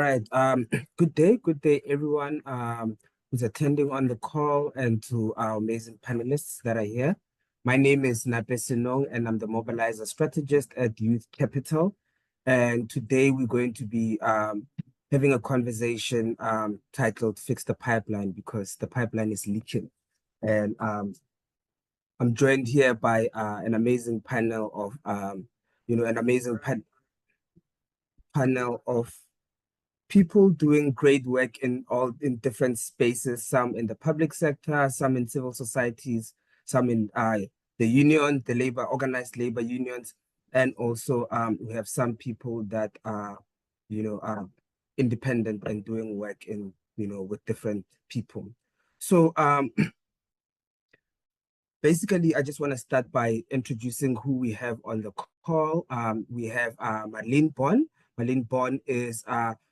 right. Good day, everyone who's attending on the call and to our amazing panelists that are here. My name is Nape Senong, and I'm the mobilizer strategist at Youth Capital. And today we're going to be having a conversation titled "Fix the Pipeline" because the pipeline is leaking. And I'm joined here by an amazing panel of panel of people doing great work in different spaces, some in the public sector, some in civil societies, some in the union, the organized labor unions, and also we have some people that are, independent and doing work with different people. So basically, I just want to start by introducing who we have on the call. We have Bohn. Bohn is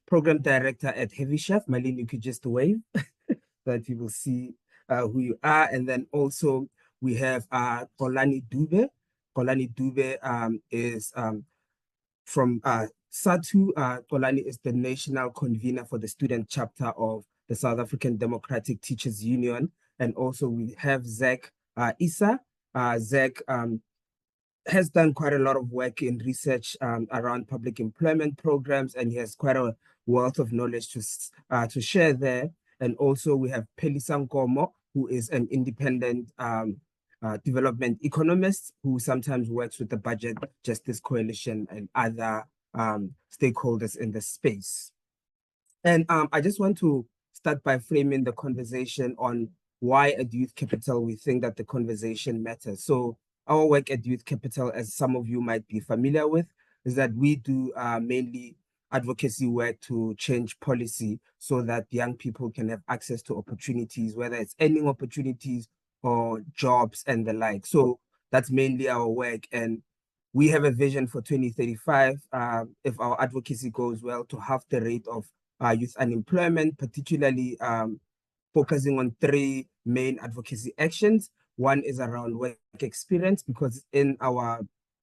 program director at Heavy Chef. Marlen, you could just wave so that people see who you are. And then also we have Xolani Dube. Xolani Dube is from SATU. Xolani is the national convener for the student chapter of the South African Democratic Teachers Union. And also we have Essa. Zach has done quite a lot of work in research around public employment programs, and he has quite a wealth of knowledge to share there. And also we have Phelisa Nkomo, who is an independent development economist who sometimes works with the Budget Justice Coalition and other stakeholders in the space. And I just want to start by framing the conversation on why at Youth Capital we think that the conversation matters. So our work at Youth Capital, as some of you might be familiar with, is that we do mainly advocacy work to change policy so that young people can have access to opportunities, whether it's earning opportunities or jobs and the like. So that's mainly our work. And we have a vision for 2035, if our advocacy goes well, to halve the rate of youth unemployment, particularly focusing on three main advocacy actions. One is around work experience, because in our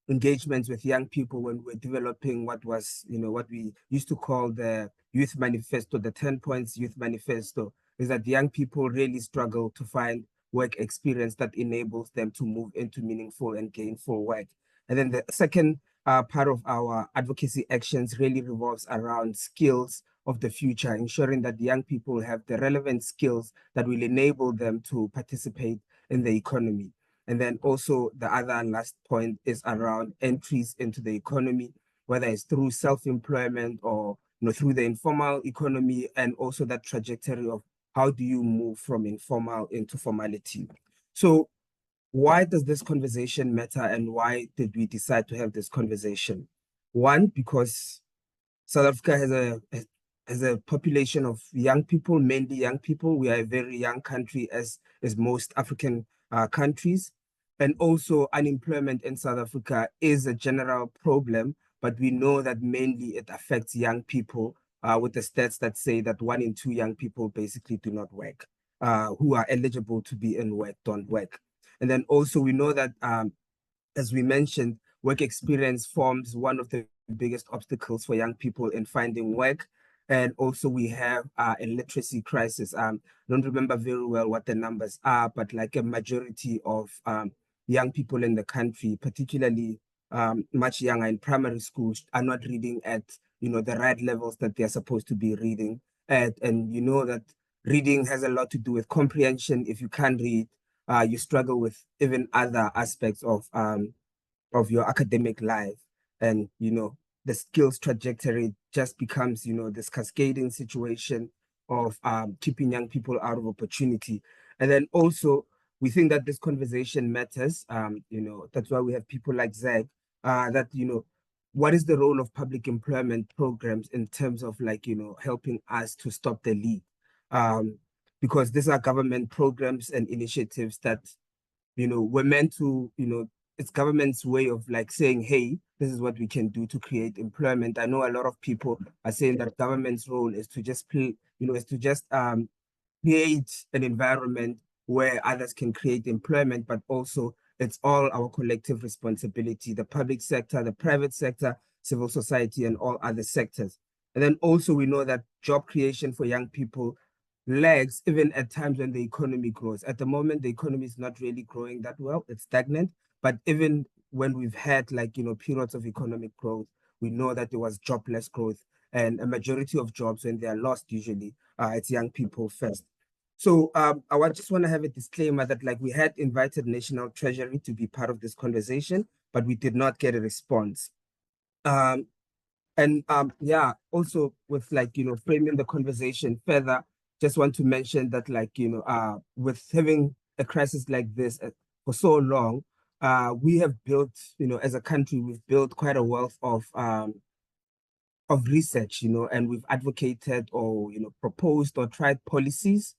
engagements with young people when we're developing what we used to call the youth manifesto, the 10 points youth manifesto, is that young people really struggle to find work experience that enables them to move into meaningful and gainful work. And then the second part of our advocacy actions really revolves around skills of the future, ensuring that young people have the relevant skills that will enable them to participate in the economy. And then also the other last point is around entries into the economy, whether it's through self-employment or through the informal economy, and also that trajectory of how do you move from informal into formality. So why does this conversation matter, and why did we decide to have this conversation? One, because South Africa has a population of young people, mainly young people. We are a very young country, as most African countries. And also unemployment in South Africa is a general problem, but we know that mainly it affects young people, with the stats that say that 1 in 2 young people basically do not work, who are eligible to be in work, don't work. And then also we know that, as we mentioned, work experience forms one of the biggest obstacles for young people in finding work. And also we have a literacy crisis. I don't remember very well what the numbers are, but like a majority of young people in the country, particularly much younger in primary schools, are not reading at the right levels that they're supposed to be reading at. And you know that reading has a lot to do with comprehension. If you can't read, you struggle with even other aspects of your academic life. And the skills trajectory just becomes this cascading situation of keeping young people out of opportunity. And then also we think that this conversation matters. That's why we have people like Zach, that what is the role of public employment programs in terms of helping us to stop the leak, because these are government programs and initiatives that were meant to it's government's way of saying, hey, this is what we can do to create employment. I know a lot of people are saying that government's role is to just create an environment where others can create employment, but also it's all our collective responsibility, the public sector, the private sector, civil society, and all other sectors. And then also we know that job creation for young people lags even at times when the economy grows. At the moment, the economy is not really growing that well. It's stagnant. But even when we've had like, periods of economic growth, we know that there was jobless growth, and a majority of jobs when they are lost, usually it's young people first. So just want to have a disclaimer that like we had invited National Treasury to be part of this conversation, but we did not get a response. And yeah, also with like, framing the conversation further, just want to mention that like, with having a crisis like this for so long, we have built, as a country, we've built quite a wealth of research, and we've advocated or, proposed or tried policies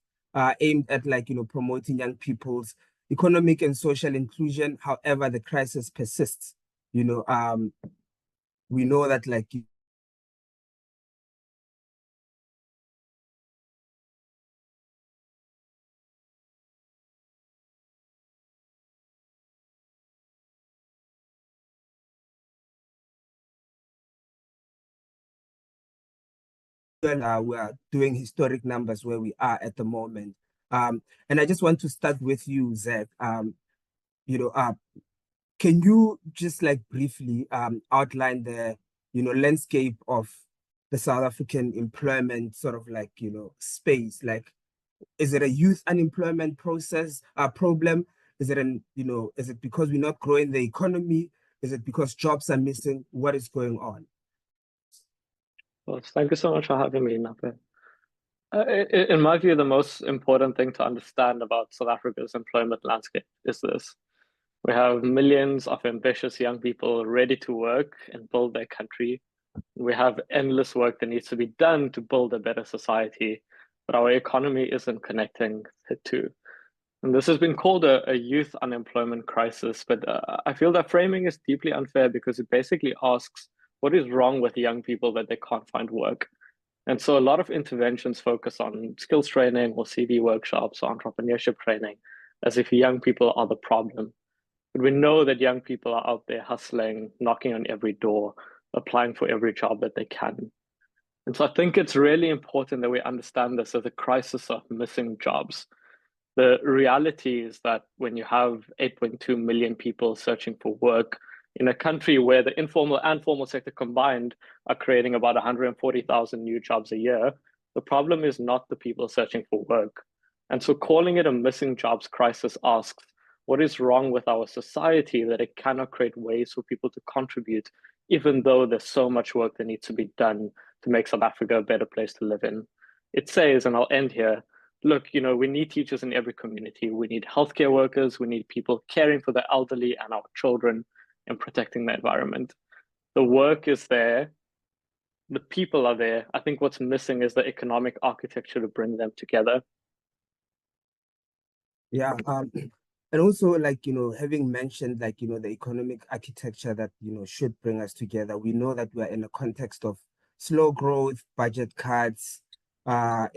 aimed at like, promoting young people's economic and social inclusion. However, the crisis persists. We know that like we are doing historic numbers where we are at the moment. And I just want to start with you, Zach. You know, uh, can you just like briefly outline the, landscape of the South African employment sort of like, space? Like, is it a youth unemployment problem? Is it is it because we're not growing the economy? Is it because jobs are missing? What is going on? Well, thank you so much for having me, Nape. In my view, the most important thing to understand about South Africa's employment landscape is this. We have millions of ambitious young people ready to work and build their country. We have endless work that needs to be done to build a better society, but our economy isn't connecting the two. And this has been called a youth unemployment crisis, but I feel that framing is deeply unfair because it basically asks what is wrong with young people that they can't find work. And so a lot of interventions focus on skills training or CV workshops or entrepreneurship training as if young people are the problem. But we know that young people are out there hustling, knocking on every door, applying for every job that they can. And so I think it's really important that we understand this as a crisis of missing jobs. The reality is that when you have 8.2 million people searching for work in a country where the informal and formal sector combined are creating about 140,000 new jobs a year, the problem is not the people searching for work. And so calling it a missing jobs crisis asks, what is wrong with our society that it cannot create ways for people to contribute, even though there's so much work that needs to be done to make South Africa a better place to live in? It says, and I'll end here, look, we need teachers in every community. We need healthcare workers. We need people caring for the elderly and our children and protecting the environment. The work is there. The people are there. I think what's missing is the economic architecture to bring them together. Yeah. And also like, having mentioned like, the economic architecture that, should bring us together, we know that we are in a context of slow growth, budget cuts, what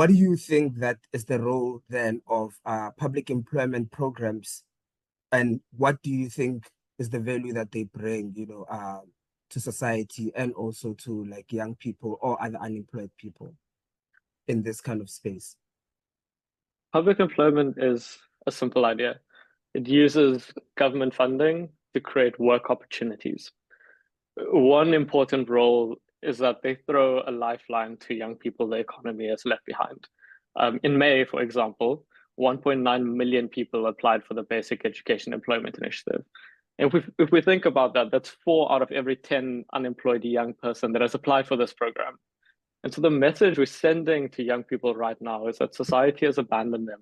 do you think that is the role then of public employment programs, and what do you think is the value that they bring, to society and also to like young people or other unemployed people in this kind of space? Public employment is a simple idea. It uses government funding to create work opportunities. One important role is that they throw a lifeline to young people the economy has left behind. In May, for example, 1.9 million people applied for the Basic Education Employment Initiative. And if we think about that, that's 4 out of every 10 unemployed young person that has applied for this program. And so the message we're sending to young people right now is that society has abandoned them,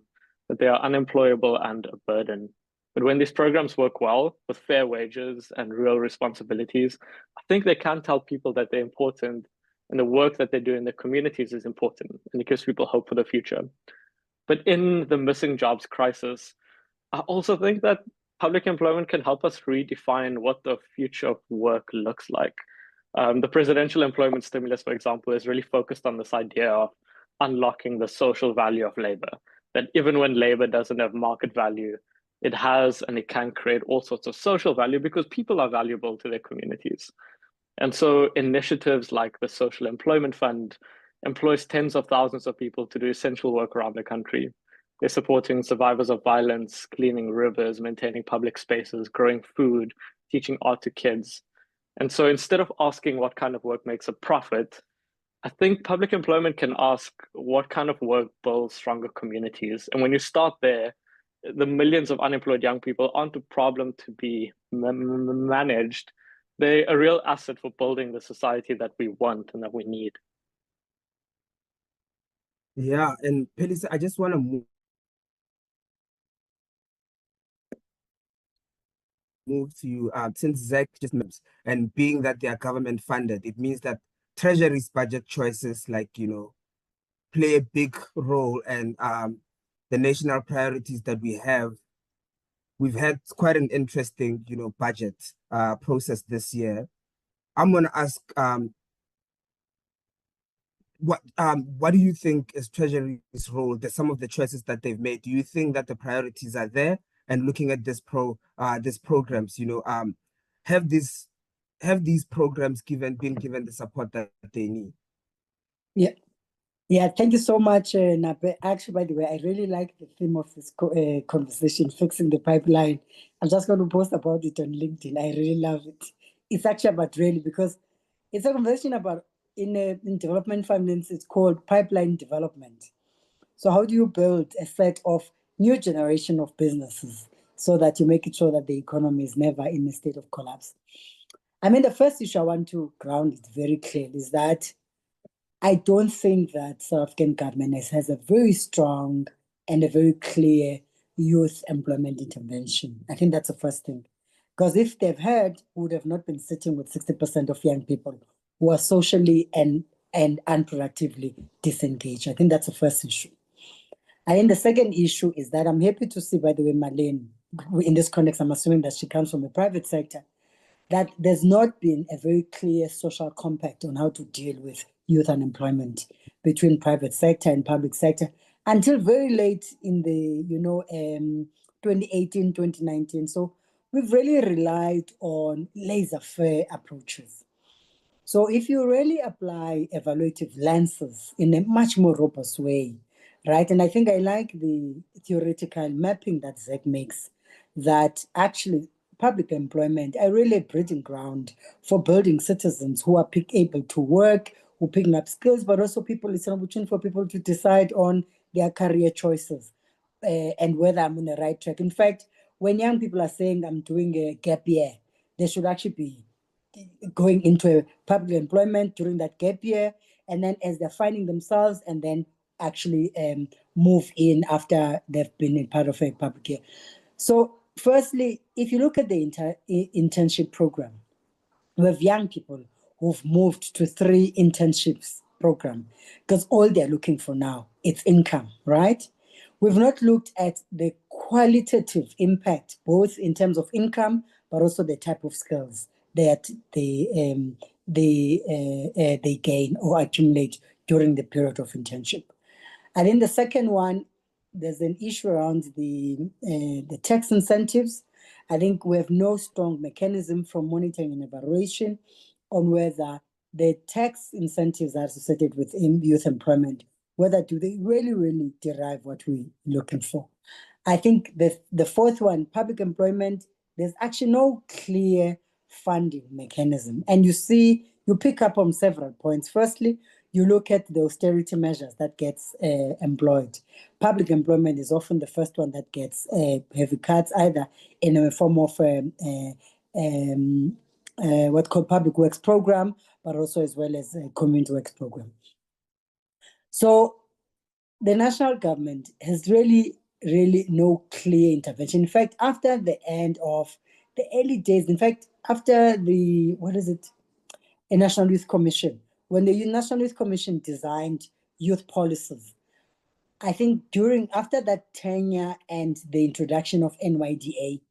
that they are unemployable and a burden. But when these programs work well with fair wages and real responsibilities, I think they can tell people that they're important and the work that they do in their communities is important and it gives people hope for the future. But in the missing jobs crisis, I also think that public employment can help us redefine what the future of work looks like. The presidential employment stimulus, for example, is really focused on this idea of unlocking the social value of labor, that even when labor doesn't have market value, it has and it can create all sorts of social value because people are valuable to their communities. And so initiatives like the Social Employment Fund employs tens of thousands of people to do essential work around the country. They're supporting survivors of violence, cleaning rivers, maintaining public spaces, growing food, teaching art to kids. And so instead of asking what kind of work makes a profit, I think public employment can ask what kind of work builds stronger communities. And when you start there, the millions of unemployed young people aren't a problem to be managed. They're a real asset for building the society that we want and that we need. Yeah, and Phelisa, I just want to move to you. Since Zach just mentioned, and being that they are government funded, it means that Treasury's budget choices, like, play a big role, and the national priorities that we have. We've had quite an interesting, budget process this year. I'm gonna ask, what do you think is Treasury's role? Some of the choices that they've made. Do you think that the priorities are there? And looking at these programs, have these programs been given the support that they need? Yeah. Yeah, thank you so much, Nape. Actually, by the way, I really like the theme of this conversation, fixing the pipeline. I'm just going to post about it on LinkedIn. I really love it. It's actually about really, because it's a conversation about, in development finance, it's called pipeline development. So how do you build a set of new generation of businesses so that you make it sure that the economy is never in a state of collapse? I mean, the first issue I want to ground it very clearly is that I don't think that South African government has a very strong and a very clear youth employment intervention. I think that's the first thing. Because if they've had, we would have not been sitting with 60% of young people who are socially and unproductively disengaged. I think that's the first issue. I think the second issue is that I'm happy to see, by the way, Marlen, in this context, I'm assuming that she comes from the private sector, that there's not been a very clear social compact on how to deal with youth unemployment between private sector and public sector until very late in the 2018, 2019. So we've really relied on laissez-faire approaches. So if you really apply evaluative lenses in a much more robust way, right? And I think I like the theoretical mapping that Zach makes, that actually public employment are really a breeding ground for building citizens who are able to work, who are picking up skills, but also it's an opportunity for people to decide on their career choices and whether I'm on the right track. In fact, when young people are saying I'm doing a gap year, they should actually be going into public employment during that gap year, and then as they're finding themselves, and then actually move in after they've been in part of a public year. So firstly, if you look at the internship program, we have young people who've moved to 3 internships program because all they're looking for now, it's income, right? We've not looked at the qualitative impact, both in terms of income, but also the type of skills that they gain or accumulate during the period of internship. And in the second one, there's an issue around the tax incentives. I think we have no strong mechanism for monitoring and evaluation on whether the tax incentives are associated with youth employment, whether do they really, really derive what we're looking for. I think the fourth one, public employment, there's actually no clear funding mechanism. And you pick up on several points. Firstly, you look at the austerity measures that gets employed. Public employment is often the first one that gets heavy cuts, either in a form of what's called public works program, but also as well as a community works program. So the national government has really no clear intervention. In fact, after the end of the early days, in fact, after the, a National Youth Commission, when the National Youth Commission designed youth policies, I think after that tenure and the introduction of NYDA,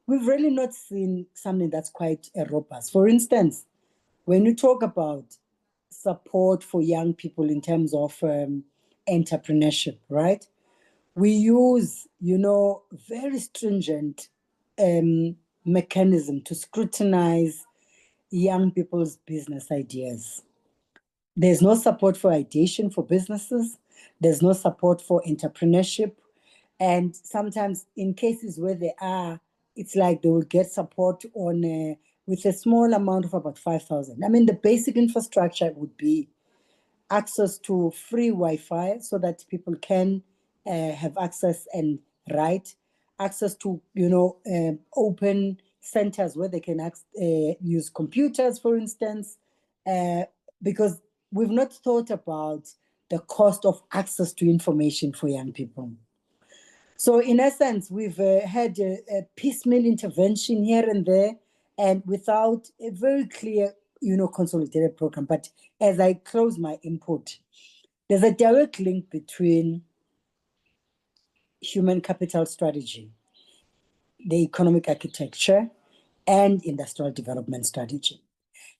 we've really not seen something that's quite robust. For instance, when you talk about support for young people in terms of entrepreneurship, right? We use, very stringent mechanism to scrutinize young people's business ideas. There's no support for ideation for businesses. There's no support for entrepreneurship. And sometimes in cases where they are, it's like they will get support on with a small amount of about 5,000. I mean, the basic infrastructure would be access to free Wi-Fi so that people can have access and write, access to, open centers where they can use computers, for instance, because we've not thought about the cost of access to information for young people. So in essence, we've had a piecemeal intervention here and there, and without a very clear, consolidated program. But as I close my input, there's a direct link between human capital strategy, the economic architecture, and industrial development strategy.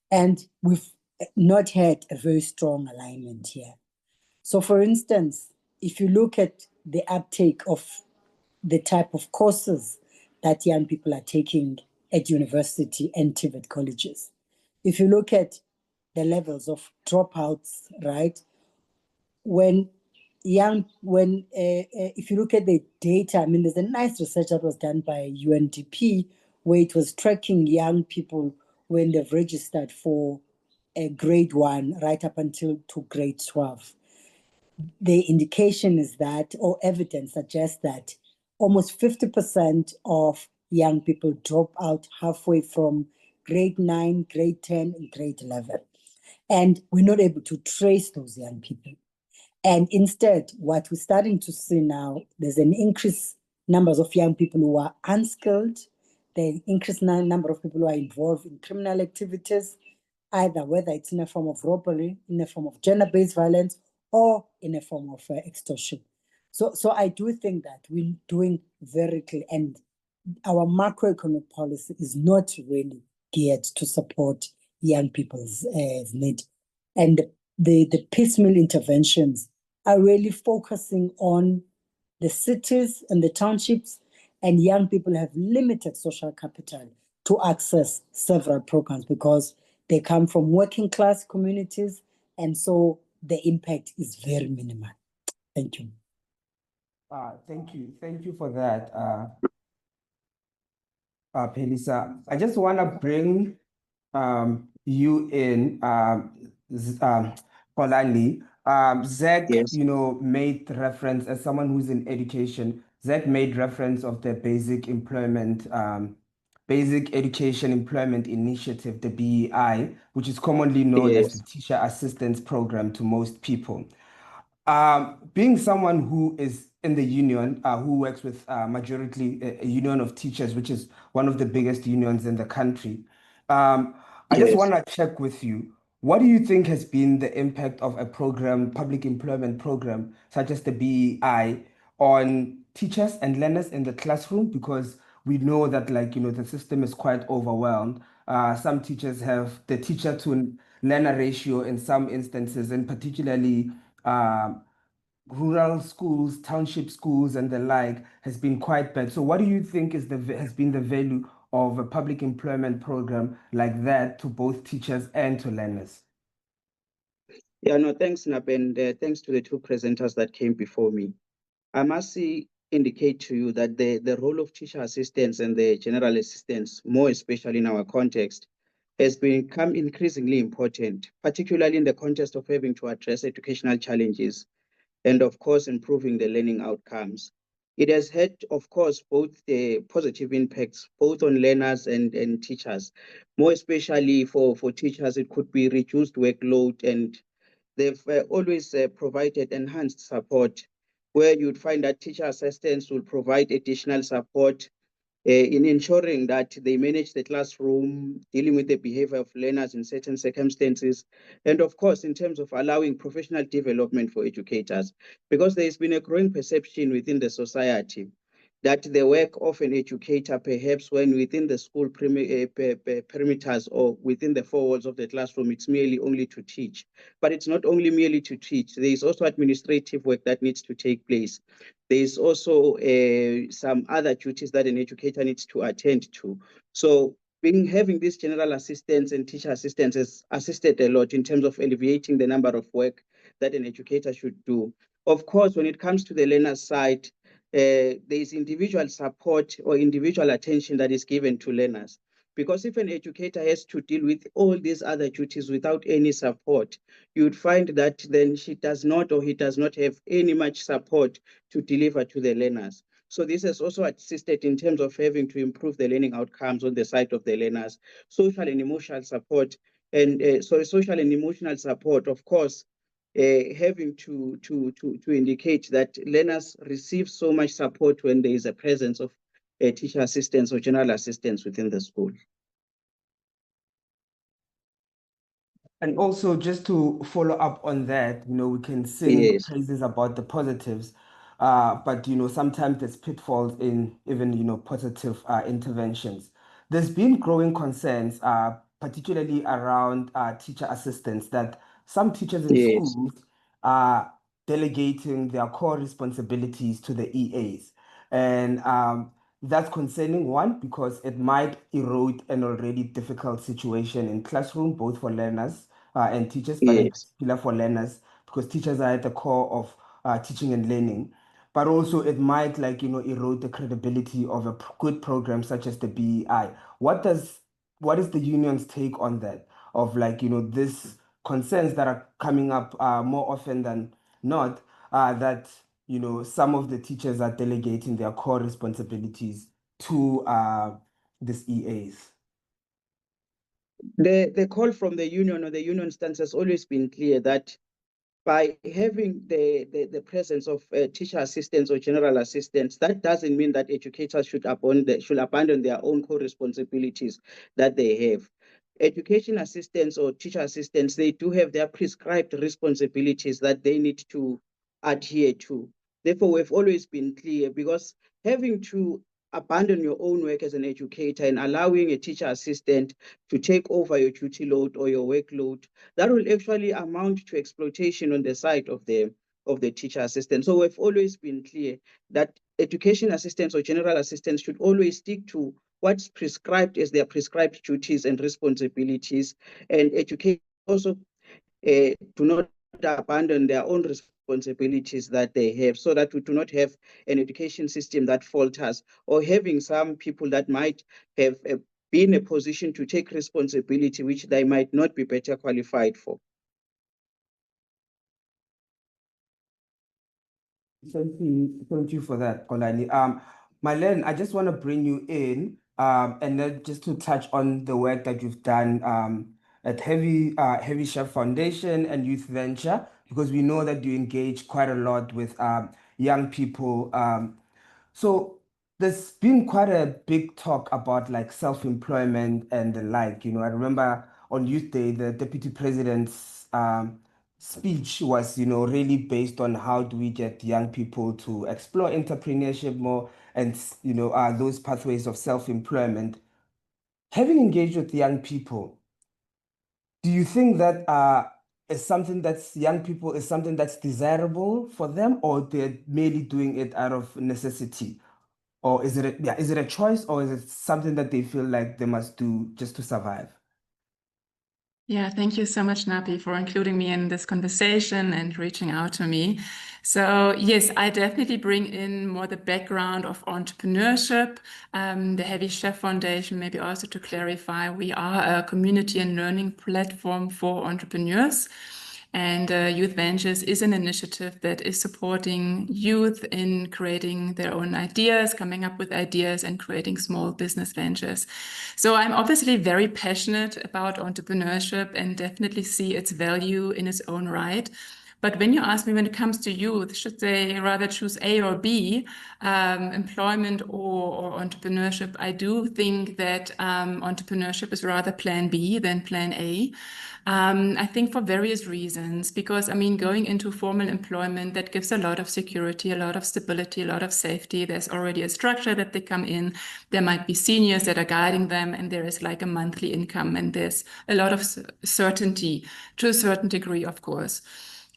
And we've not had a very strong alignment here. So for instance, if you look at the uptake of the type of courses that young people are taking at university and TVET colleges, if you look at the levels of dropouts, right? If you look at the data, I mean, there's a nice research that was done by UNDP where it was tracking young people when they've registered for a grade 1 right up until to grade 12. The indication is that, or evidence suggests that almost 50% of young people drop out halfway from grade 9, grade 10, and grade 11. And we're not able to trace those young people. And instead, what we're starting to see now, there's an increased numbers of young people who are unskilled, the increased number of people who are involved in criminal activities, either whether it's in a form of robbery, in a form of gender-based violence, or in a form of extortion. So I do think that we're doing very clear, and our macroeconomic policy is not really geared to support young people's need. And the piecemeal interventions are really focusing on the cities and the townships, and young people have limited social capital to access several programs because they come from working class communities, and so the impact is very minimal. Thank you. Thank you for that, Phelisa. I just want to bring you in, Xolani. Zach, Yes. made reference, as someone who's in education, Zach made reference of the basic education employment initiative, the BEI, which is commonly known as the teacher assistance program to most people. Being someone who is in the union, who works with majority a union of teachers, which is one of the biggest unions in the country, I just want to check with you. What do you think has been the impact of a program, public employment program, such as the BEI, on teachers and learners in the classroom? Because we know that, the system is quite overwhelmed. Some teachers have the teacher to learner ratio in some instances, and particularly rural schools, township schools, and the like has been quite bad. So what do you think has been the value of a public employment program like that to both teachers and to learners? Yeah, no, thanks, Nape, and thanks to the two presenters that came before me. I must indicate to you that the role of teacher assistants and the general assistants, more especially in our context, has become increasingly important, particularly in the context of having to address educational challenges and, of course, improving the learning outcomes. It has had, of course, both the positive impacts, both on learners and teachers. More especially for teachers, it could be reduced workload, and they've always provided enhanced support, where you'd find that teacher assistants will provide additional support in ensuring that they manage the classroom, dealing with the behavior of learners in certain circumstances, and of course, in terms of allowing professional development for educators, because there's been a growing perception within the society that the work of an educator, perhaps when within the school perimeters or within the four walls of the classroom, it's merely only to teach. But it's not only merely to teach. There is also administrative work that needs to take place. There is also some other duties that an educator needs to attend to. So having these general assistants and teacher assistants has assisted a lot in terms of alleviating the number of work that an educator should do. Of course, when it comes to the learner side, there is individual support or individual attention that is given to learners. Because if an educator has to deal with all these other duties without any support, you would find that then she does not or he does not have any much support to deliver to the learners. So this has also assisted in terms of having to improve the learning outcomes on the side of the learners, social and emotional support, and social and emotional support, of course, having to indicate that learners receive so much support when there is a presence of teacher assistants or general assistants within the school. And also, just to follow up on that, we can sing Yes. praises about the positives, but sometimes there's pitfalls in even positive interventions. There's been growing concerns, particularly around teacher assistants, that some teachers in Yes. schools are delegating their core responsibilities to the EAs, and that's concerning, one, because it might erode an already difficult situation in classroom, both for learners and teachers, but in Yes. particular for learners, because teachers are at the core of teaching and learning. But also it might erode the credibility of a good program such as the BEI. What is the union's take on that? Of this concerns that are coming up more often than not, that some of the teachers are delegating their core responsibilities to these EAs. The call from the union or the union stance has always been clear that by having the presence of teacher assistants or general assistants, that doesn't mean that educators should abandon their own core responsibilities that they have. Education assistants or teacher assistants, they do have their prescribed responsibilities that they need to adhere to. Therefore, we've always been clear, because having to abandon your own work as an educator and allowing a teacher assistant to take over your duty load or your workload, that will actually amount to exploitation on the side of the teacher assistant. So we've always been clear that education assistants or general assistants should always stick to what's prescribed as their prescribed duties and responsibilities, and educators also do not abandon their own responsibilities that they have, so that we do not have an education system that falters, or having some people that might have be in a position to take responsibility which they might not be better qualified for. Thank you for that, Xolani. Marlen, I just want to bring you in and then just to touch on the work that you've done at Heavy Chef Foundation and Youth Venture, because we know that you engage quite a lot with young people. So there's been quite a big talk about self-employment and the like. I remember on Youth Day, the Deputy President's speech was, really based on how do we get young people to explore entrepreneurship more and, those pathways of self-employment. Having engaged with young people, do you think that is something that's young people is something that's desirable for them, or they're merely doing it out of necessity? Or is it a choice, or is it something that they feel like they must do just to survive? Yeah, thank you so much, Nape, for including me in this conversation and reaching out to me. So yes, I definitely bring in more the background of entrepreneurship, the Heavy Chef Foundation, maybe also to clarify, we are a community and learning platform for entrepreneurs. And Youth Ventures is an initiative that is supporting youth in creating their own ideas, coming up with ideas and creating small business ventures. So I'm obviously very passionate about entrepreneurship and definitely see its value in its own right. But when you ask me, when it comes to youth, should they rather choose A or B, employment or entrepreneurship? I do think that entrepreneurship is rather plan B than plan A. I think for various reasons, because going into formal employment, that gives a lot of security, a lot of stability, a lot of safety. There's already a structure that they come in. There might be seniors that are guiding them, and there is like a monthly income, and there's a lot of certainty to a certain degree, of course.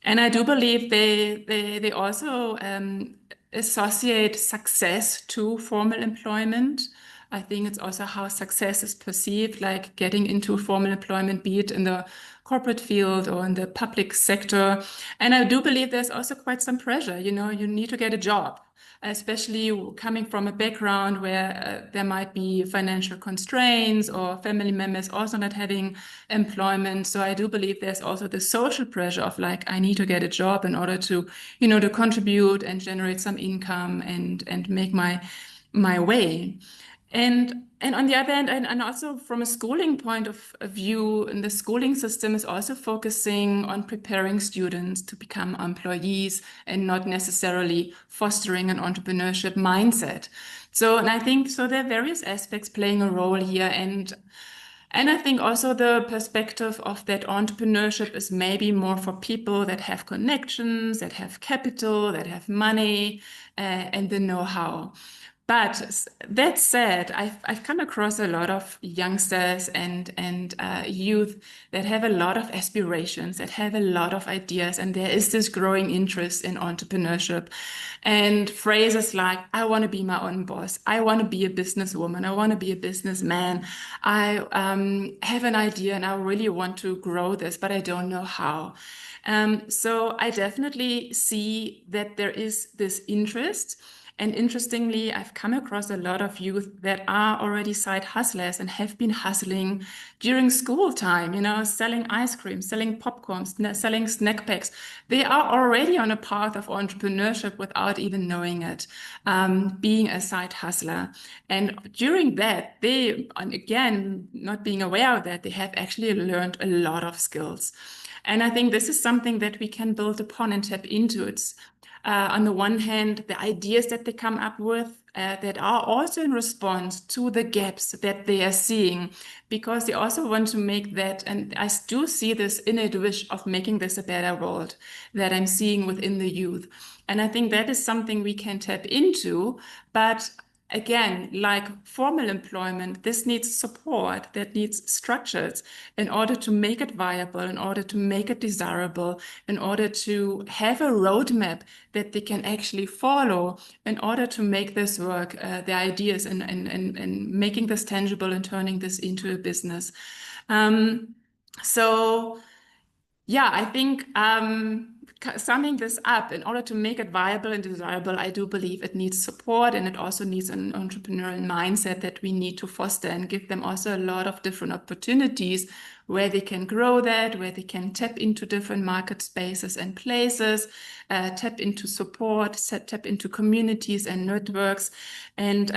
And I do believe they also associate success to formal employment. I think it's also how success is perceived, like getting into formal employment, be it in the corporate field or in the public sector. And I do believe there's also quite some pressure. You know, you need to get a job, especially coming from a background where there might be financial constraints or family members also not having employment. So I do believe there's also the social pressure of like, I need to get a job in order to, you know, to contribute and generate some income and make my way. And on the other hand, and also from a schooling point of view, and the schooling system is also focusing on preparing students to become employees and not necessarily fostering an entrepreneurship mindset. So, and I think so there are various aspects playing a role here, and I think also the perspective of that entrepreneurship is maybe more for people that have connections, that have capital, that have money, and the know-how. But that said, I've come across a lot of youngsters and youth that have a lot of aspirations, that have a lot of ideas, and there is this growing interest in entrepreneurship. And phrases like, I want to be my own boss, I want to be a businesswoman, I want to be a businessman, I have an idea and I really want to grow this, but I don't know how. So I definitely see that there is this interest. And interestingly, I've come across a lot of youth that are already side hustlers and have been hustling during school time, you know, selling ice cream, selling popcorn, selling snack packs. They are already on a path of entrepreneurship without even knowing it, being a side hustler. And during that, they, and again, not being aware of that, they have actually learned a lot of skills. And I think this is something that we can build upon and tap into. It's on the one hand, the ideas that they come up with that are also in response to the gaps that they are seeing, because they also want to make that, and I do see this innate wish of making this a better world that I'm seeing within the youth. And I think that is something we can tap into, but again, like formal employment, this needs support, that needs structures in order to make it viable, in order to make it desirable, in order to have a roadmap that they can actually follow in order to make this work, the ideas and making this tangible and turning this into a business. So yeah, I think summing this up, in order to make it viable and desirable, I do believe it needs support, and it also needs an entrepreneurial mindset that we need to foster and give them also a lot of different opportunities where they can grow that, where they can tap into different market spaces and places, tap into support, tap into communities and networks. And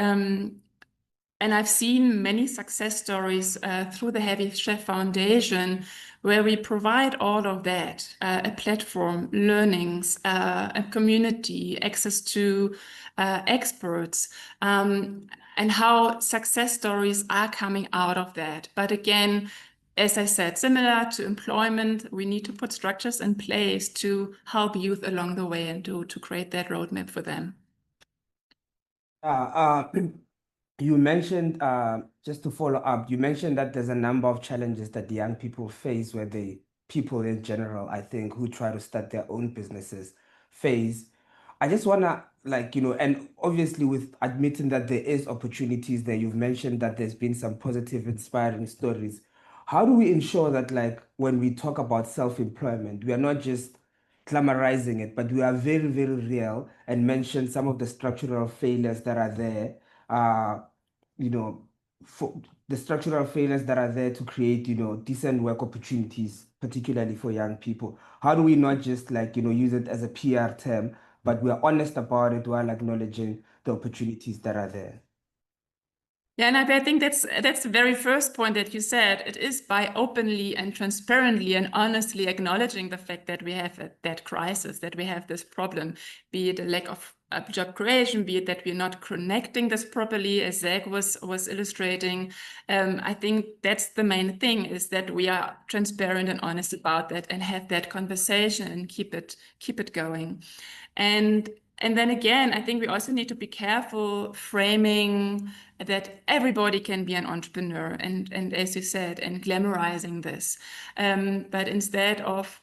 I've seen many success stories through the Heavy Chef Foundation, where we provide all of that, a platform, learnings, a community, access to experts, and how success stories are coming out of that. But again, as I said, similar to employment, we need to put structures in place to help youth along the way and to create that roadmap for them. You mentioned, just to follow up, you mentioned that there's a number of challenges that the young people face, where people in general, I think, who try to start their own businesses face. I just want to, like, you know, and obviously with admitting that there is opportunities there, you've mentioned that there's been some positive, inspiring stories. How do we ensure that, like, when we talk about self-employment, we are not just glamorizing it, but we are very, very real and mention some of the structural failures that are there, you know, for the structural failures that are there to create, you know, decent work opportunities, particularly for young people? How do we not just, like, you know, use it as a PR term, but we are honest about it while acknowledging the opportunities that are there? Yeah, and I think that's the very first point that you said. It is by openly and transparently and honestly acknowledging the fact that we have that crisis, that we have this problem, be it a lack of job creation, be it that we're not connecting this properly, as Zach was illustrating. I think that's the main thing, is that we are transparent and honest about that and have that conversation and keep it going. And then again, I think we also need to be careful framing that everybody can be an entrepreneur, and as you said, and glamorizing this. But instead of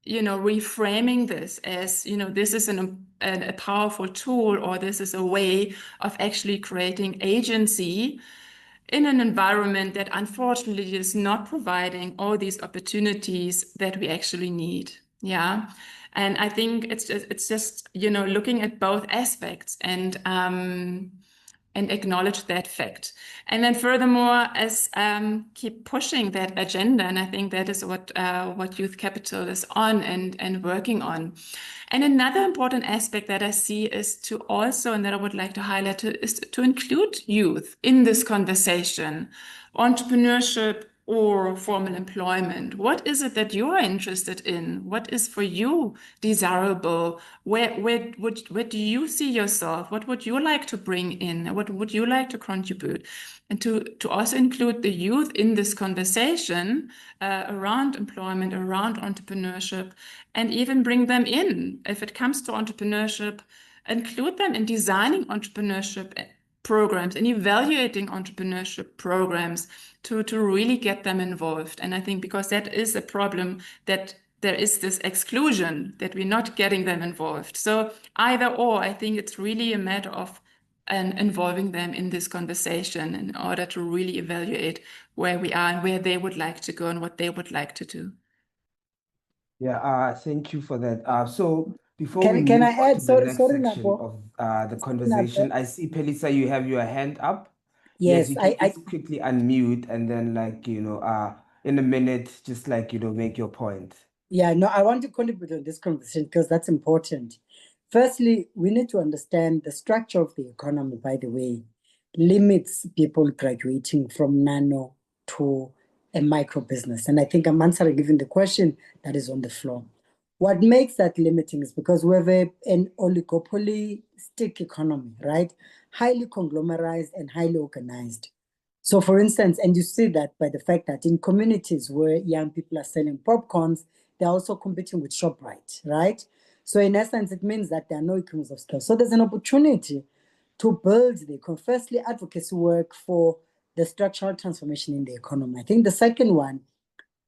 reframing this as, this is a powerful tool, or this is a way of actually creating agency in an environment that unfortunately is not providing all these opportunities that we actually need. Yeah. And I think it's just, looking at both aspects and acknowledge that fact. And then furthermore, as keep pushing that agenda, and I think that is what Youth Capital is on and working on. And another important aspect that I see is to also, and that I would like to highlight, is to include youth in this conversation. Entrepreneurship or formal employment. What is it that you are interested in? What is for you desirable? Where do you see yourself? What would you like to bring in? What would you like to contribute? And to also include the youth in this conversation around employment, around entrepreneurship, and even bring them in. If it comes to entrepreneurship, include them in designing entrepreneurship programs and evaluating entrepreneurship programs to really get them involved. And I think because that is a problem, that there is this exclusion, that we're not getting them involved. So either or, I think it's really a matter of involving them in this conversation in order to really evaluate where we are and where they would like to go and what they would like to do. Yeah, thank you for that. So before Can we I move on add? to the Sorry, next sorry, section Napo. of the conversation, I see Phelisa, you have your hand up. Yes, you can just quickly unmute and then in a minute, just make your point. Yeah, no, I want to contribute on this conversation because that's important. Firstly, we need to understand the structure of the economy, by the way, limits people graduating from nano to a micro business. And I think I'm answering even the question that is on the floor. What makes that limiting is because we have an oligopolistic economy, right? Highly conglomerized and highly organized. So for instance, and you see that by the fact that in communities where young people are selling popcorns, they're also competing with ShopRite, right? So in essence, it means that there are no economies of scale. So there's an opportunity to build firstly, advocacy work for the structural transformation in the economy. I think the second one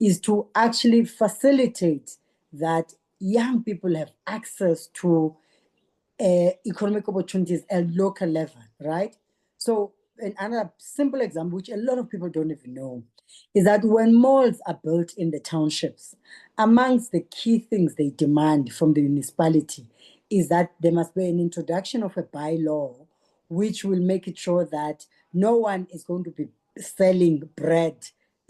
is to actually facilitate that young people have access to economic opportunities at local level, right? So another simple example, which a lot of people don't even know, is that when malls are built in the townships, amongst the key things they demand from the municipality is that there must be an introduction of a bylaw which will make it sure that no one is going to be selling bread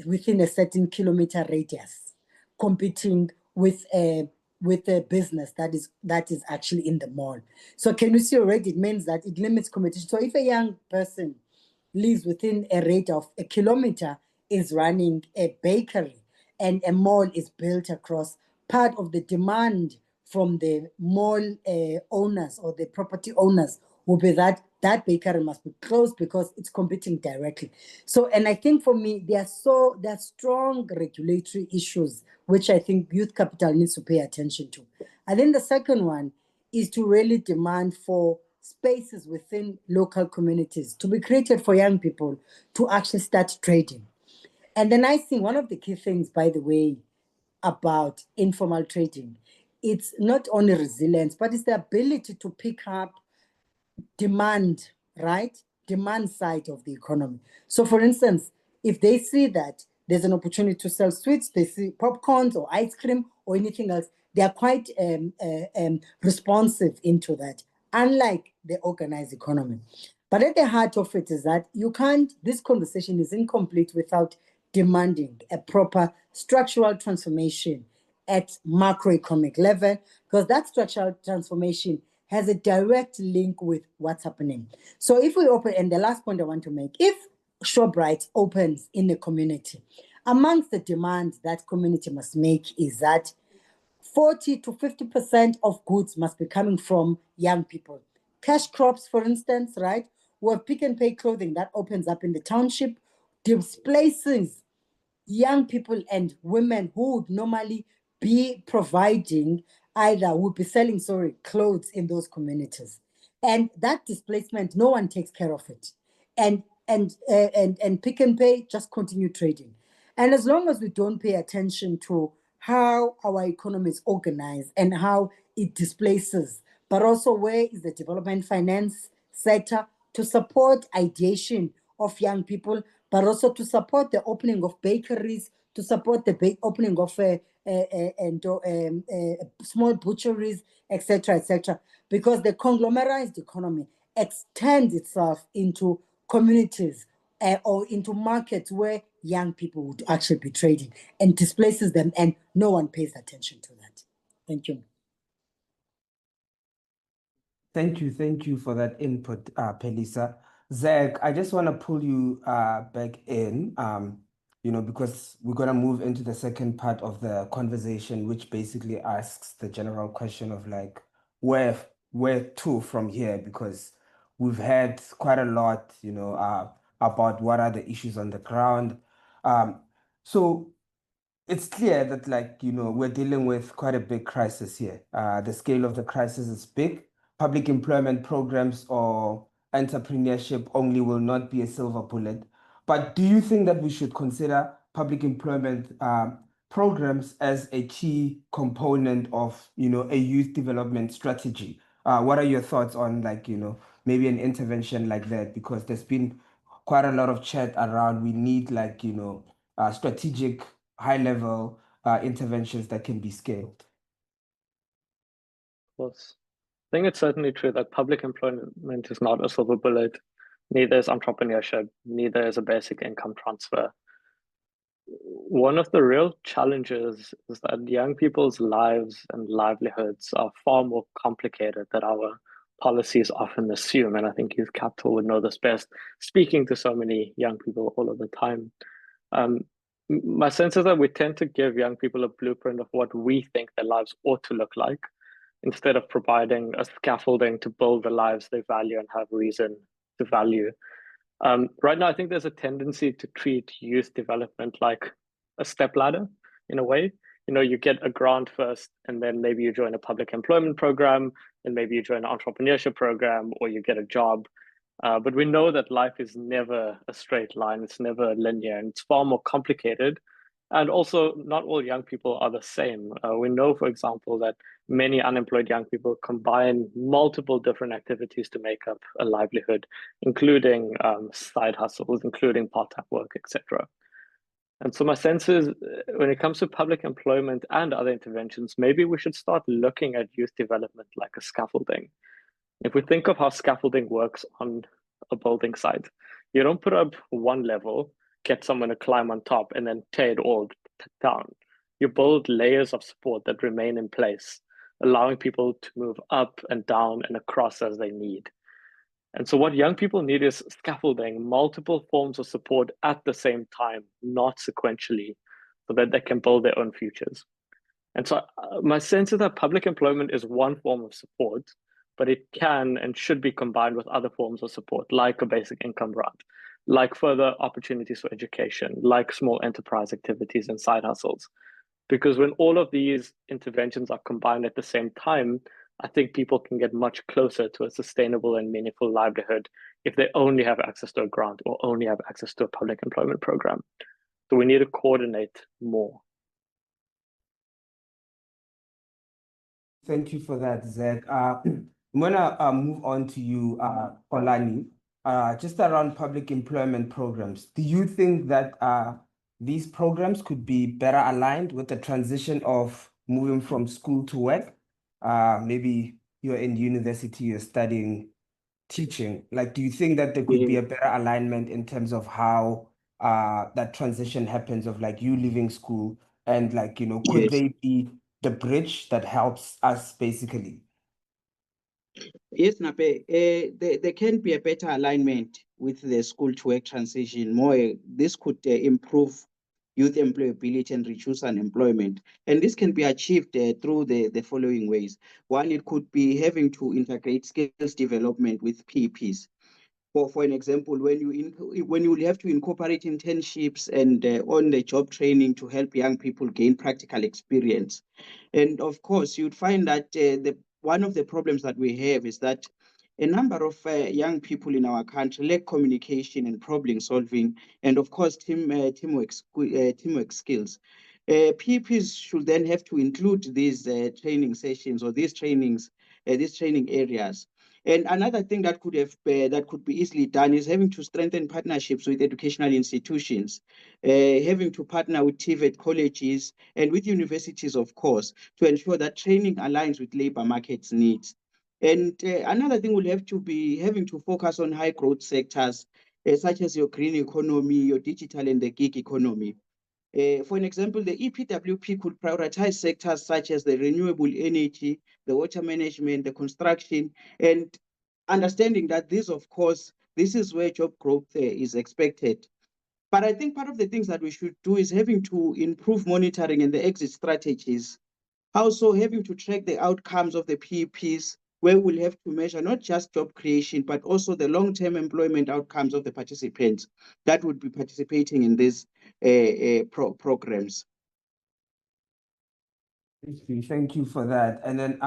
within a certain kilometer radius, competing with a business that is actually in the mall. So can you see already it means that it limits competition. So if a young person lives within a rate of a kilometer, is running a bakery and a mall is built across, part of the demand from the mall owners or the property owners will be that bakery must be closed because it's competing directly. So, and I think for me, there are strong regulatory issues which I think Youth Capital needs to pay attention to. And then the second one is to really demand for spaces within local communities to be created for young people to actually start trading. And then I think one of the key things, by the way, about informal trading, it's not only resilience, but it's the ability to pick up demand, right? Demand side of the economy. So for instance, if they see that there's an opportunity to sell sweets, they see popcorns or ice cream or anything else, they are quite responsive into that, unlike the organized economy. But at the heart of it is that this conversation is incomplete without demanding a proper structural transformation at macroeconomic level, because that structural transformation has a direct link with what's happening. So if we open, and the last point I want to make, if ShopRite opens in a community, amongst the demands that community must make is that 40 to 50% of goods must be coming from young people. Cash crops, for instance, right? We have Pick and Pay clothing that opens up in the township, displaces young people and women who would normally be providing would be selling, clothes in those communities. And that displacement, no one takes care of it. And Pick and Pay just continue trading. And as long as we don't pay attention to how our economy is organized and how it displaces, but also where is the development finance sector to support ideation of young people, but also to support the opening of bakeries, to support the opening of small butcheries, etc., etc., because the conglomerized economy extends itself into communities or into markets where young people would actually be trading and displaces them, and no one pays attention to that. Thank you. Thank you for that input, Phelisa. Zach, I just want to pull you back in, because we're going to move into the second part of the conversation, which basically asks the general question of like, where to from here? Because we've had quite a lot, about what are the issues on the ground. So it's clear that we're dealing with quite a big crisis here. The scale of the crisis is big. Public employment programs or entrepreneurship only will not be a silver bullet. But do you think that we should consider public employment programs as a key component of a youth development strategy? What are your thoughts on maybe an intervention like that? Because there's been quite a lot of chat around we need strategic high-level interventions that can be scaled. Of course. I think it's certainly true that public employment is not a silver bullet. Neither is entrepreneurship, neither is a basic income transfer. One of the real challenges is that young people's lives and livelihoods are far more complicated than our policies often assume. And I think Youth Capital would know this best, speaking to so many young people all of the time. My sense is that we tend to give young people a blueprint of what we think their lives ought to look like, instead of providing a scaffolding to build the lives they value and have reason to value. Right now, I think there's a tendency to treat youth development like a stepladder in a way. You get a grant first, and then maybe you join a public employment program, and maybe you join an entrepreneurship program, or you get a job. But we know that life is never a straight line. It's never linear, and it's far more complicated. And also, not all young people are the same. We know, for example, that many unemployed young people combine multiple different activities to make up a livelihood, including side hustles, including part-time work, etc. And so my sense is, when it comes to public employment and other interventions, maybe we should start looking at youth development like a scaffolding. If we think of how scaffolding works on a building site, you don't put up one level, get someone to climb on top, and then tear it all down. You build layers of support that remain in place, allowing people to move up and down and across as they need. And so what young people need is scaffolding, multiple forms of support at the same time, not sequentially, so that they can build their own futures. And so my sense is that public employment is one form of support, but it can and should be combined with other forms of support, like a basic income grant, like further opportunities for education, like small enterprise activities and side hustles. Because when all of these interventions are combined at the same time, I think people can get much closer to a sustainable and meaningful livelihood if they only have access to a grant or only have access to a public employment program. So we need to coordinate more. Thank you for that, Zach. I'm gonna move on to you, Xolani. Just around public employment programs, do you think that these programs could be better aligned with the transition of moving from school to work? Maybe you're in university, you're studying teaching. Do you think that there could be a better alignment in terms of how that transition happens of you leaving school and could Yes. they be the bridge that helps us basically? Yes, Nape, there can be a better alignment with the school to work transition. This could improve youth employability and reduce unemployment. And this can be achieved through the following ways. One, it could be having to integrate skills development with PEPs. For an example, when you have to incorporate internships and on-the-job training to help young people gain practical experience. And of course, you'd find that one of the problems that we have is that a number of young people in our country lack communication and problem solving, and of course, teamwork skills. PEPs should then have to include these training sessions or these training areas. And another thing that could be easily done is having to strengthen partnerships with educational institutions, having to partner with TVET colleges and with universities, of course, to ensure that training aligns with labor markets needs. And another thing will have to be having to focus on high growth sectors, such as your green economy, your digital and the gig economy. For an example, the EPWP could prioritize sectors such as the renewable energy, the water management, the construction, and understanding that this is where job growth is expected. But I think part of the things that we should do is having to improve monitoring and the exit strategies. Also having to track the outcomes of the PEPs, where we'll have to measure not just job creation, but also the long-term employment outcomes of the participants that would be participating in these programs. Thank you for that. And then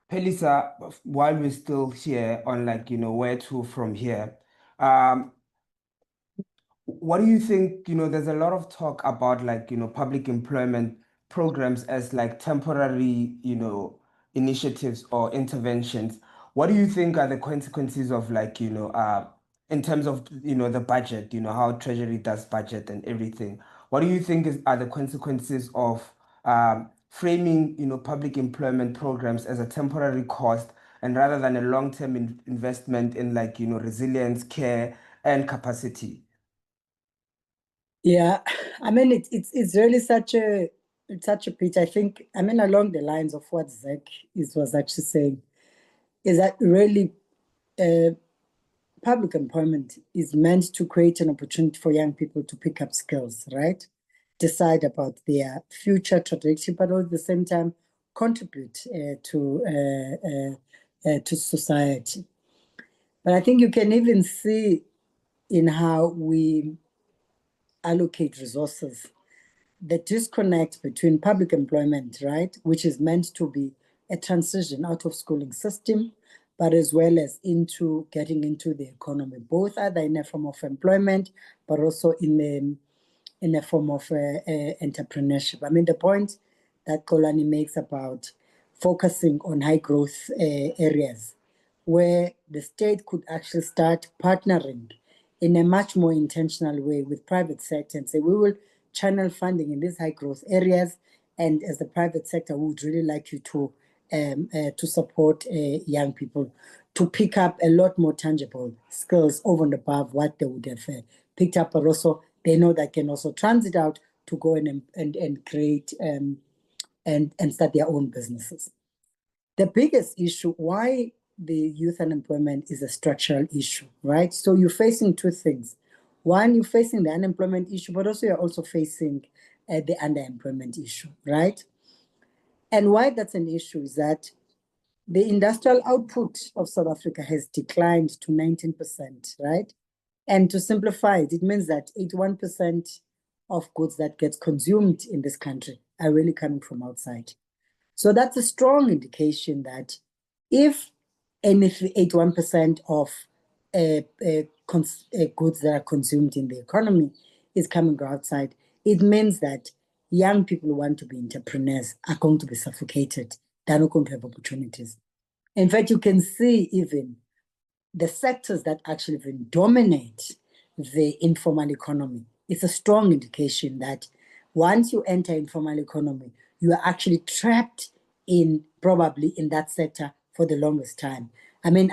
Phelisa, while we're still here on where to from here, what do you think, there's a lot of talk about public employment programs as temporary, initiatives or interventions. What do you think are the consequences of in terms of, the budget, how Treasury does budget and everything? What do you think are the consequences of framing, public employment programs as a temporary cost and rather than a long-term investment in resilience, care, and capacity? Yeah, I mean it's really such a pitch. I think along the lines of what Zach was actually saying, is that really public employment is meant to create an opportunity for young people to pick up skills, right? Decide about their future trajectory, but at the same time contribute to society. But I think you can even see in how we allocate resources the disconnect between public employment, right, which is meant to be a transition out of schooling system, but as well as into getting into the economy, both either in a form of employment, but also in a form of entrepreneurship. I mean, the point that Xolani makes about focusing on high growth areas where the state could actually start partnering in a much more intentional way with private sector and say, we will channel funding in these high growth areas. And as the private sector, we would really like you to support young people to pick up a lot more tangible skills over and above what they would have picked up, but also they know that can also transit out to go and create and start their own businesses. The biggest issue, why the youth unemployment is a structural issue, right? So you're facing two things. One, you're facing the unemployment issue, but also you're also facing the underemployment issue, right? And why that's an issue is that the industrial output of South Africa has declined to 19%, right? And to simplify it, it means that 81% of goods that gets consumed in this country are really coming from outside. So that's a strong indication that if 81% of goods that are consumed in the economy is coming outside, it means that young people who want to be entrepreneurs are going to be suffocated. They're not going to have opportunities. In fact, you can see even the sectors that actually even dominate the informal economy. It's a strong indication that once you enter informal economy, you are actually trapped in probably in that sector for the longest time. I mean,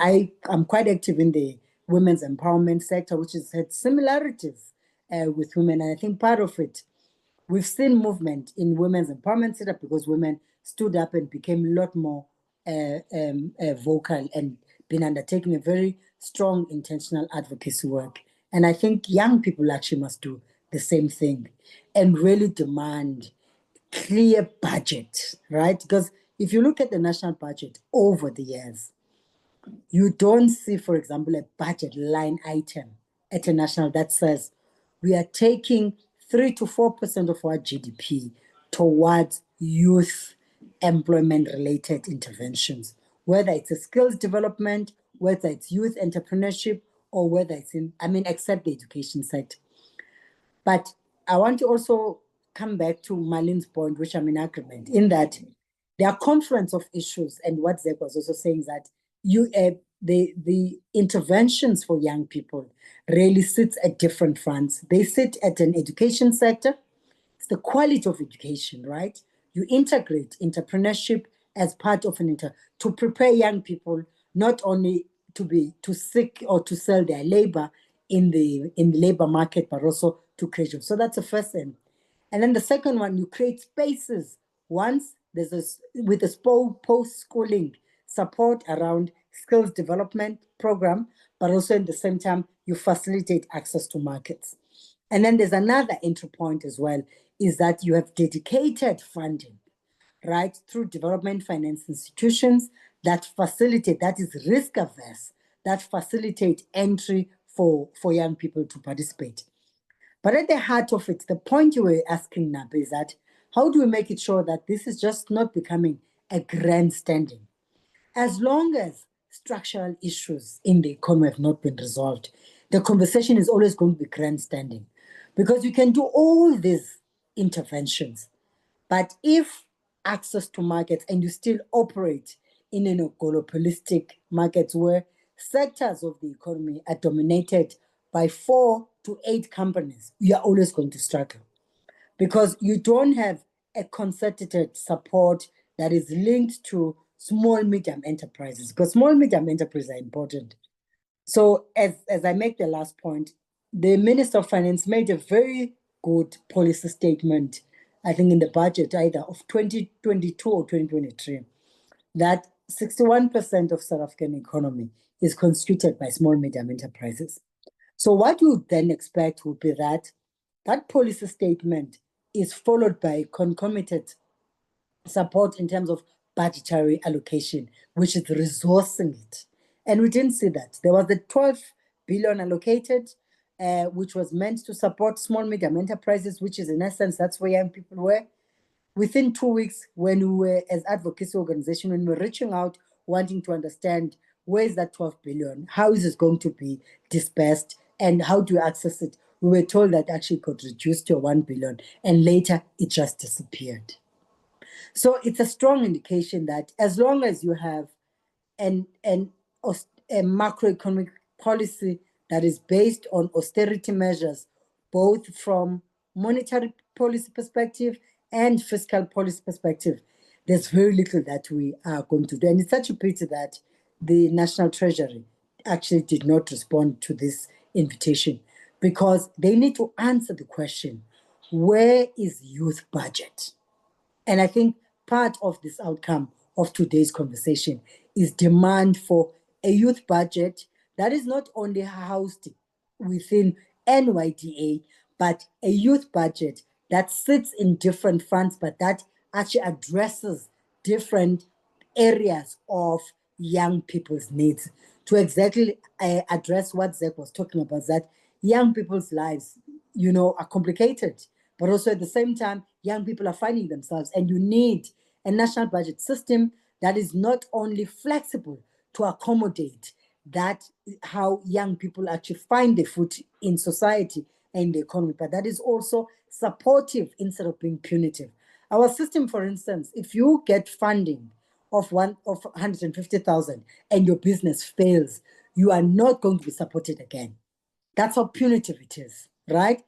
I'm quite active in the women's empowerment sector, which has had similarities with women. And I think part of it, we've seen movement in women's empowerment sector because women stood up and became a lot more vocal and been undertaking a very strong intentional advocacy work. And I think young people actually must do the same thing and really demand clear budget, right? Because if you look at the national budget over the years, you don't see, for example, a budget line item at a national that says we are taking 3 to 4% of our GDP towards youth employment related interventions, whether it's a skills development, whether it's youth entrepreneurship, or whether it's except the education sector. But I want to also come back to Marlen's point, which I'm in agreement, in that there are confluence of issues, and what Zek was also saying is that the interventions for young people really sits at different fronts. They sit at an education sector. It's the quality of education, right? You integrate entrepreneurship as part of to prepare young people not only to seek or to sell their labor in the labor market, but also to create jobs. So that's the first thing. And then the second one, you create spaces. Once there's with a post-schooling support around skills development program, but also at the same time, you facilitate access to markets. And then there's another entry point as well, is that you have dedicated funding, right, through development finance institutions that facilitate, that is risk averse, that facilitate entry for young people to participate. But at the heart of it, the point you were asking, Nape, is that how do we make it sure that this is just not becoming a grandstanding? As long as structural issues in the economy have not been resolved, the conversation is always going to be grandstanding, because you can do all these interventions, but if access to markets and you still operate in an oligopolistic markets where sectors of the economy are dominated by 4 to 8 companies, you are always going to struggle, because you don't have a concerted support that is linked to small, medium enterprises, because small, medium enterprises are important. So as I make the last point, the Minister of Finance made a very good policy statement, I think in the budget either of 2022 or 2023, that 61% of South African economy is constituted by small, medium enterprises. So what you would then expect would be that that policy statement is followed by concomitant support in terms of budgetary allocation, which is resourcing it. And we didn't see that. There was the 12 billion allocated, which was meant to support small, medium enterprises, which is in essence, that's where young people were. Within 2 weeks, when we were, as advocacy organization, when we were reaching out, wanting to understand where is that 12 billion, how is it going to be dispersed, and how do you access it, we were told that actually it could reduce to 1 billion, and later it just disappeared. So it's a strong indication that as long as you have a macroeconomic policy that is based on austerity measures, both from monetary policy perspective and fiscal policy perspective, there's very little that we are going to do. And it's such a pity that the National Treasury actually did not respond to this invitation, because they need to answer the question, where is youth budget? And I think part of this outcome of today's conversation is demand for a youth budget that is not only housed within NYDA, but a youth budget that sits in different fronts, but that actually addresses different areas of young people's needs to exactly address what Zek was talking about, that young people's lives, are complicated, but also at the same time, young people are finding themselves, and you need a national budget system that is not only flexible to accommodate that, how young people actually find their foot in society and the economy, but that is also supportive instead of being punitive. Our system, for instance, if you get funding of 150,000 and your business fails, you are not going to be supported again. That's how punitive it is, right?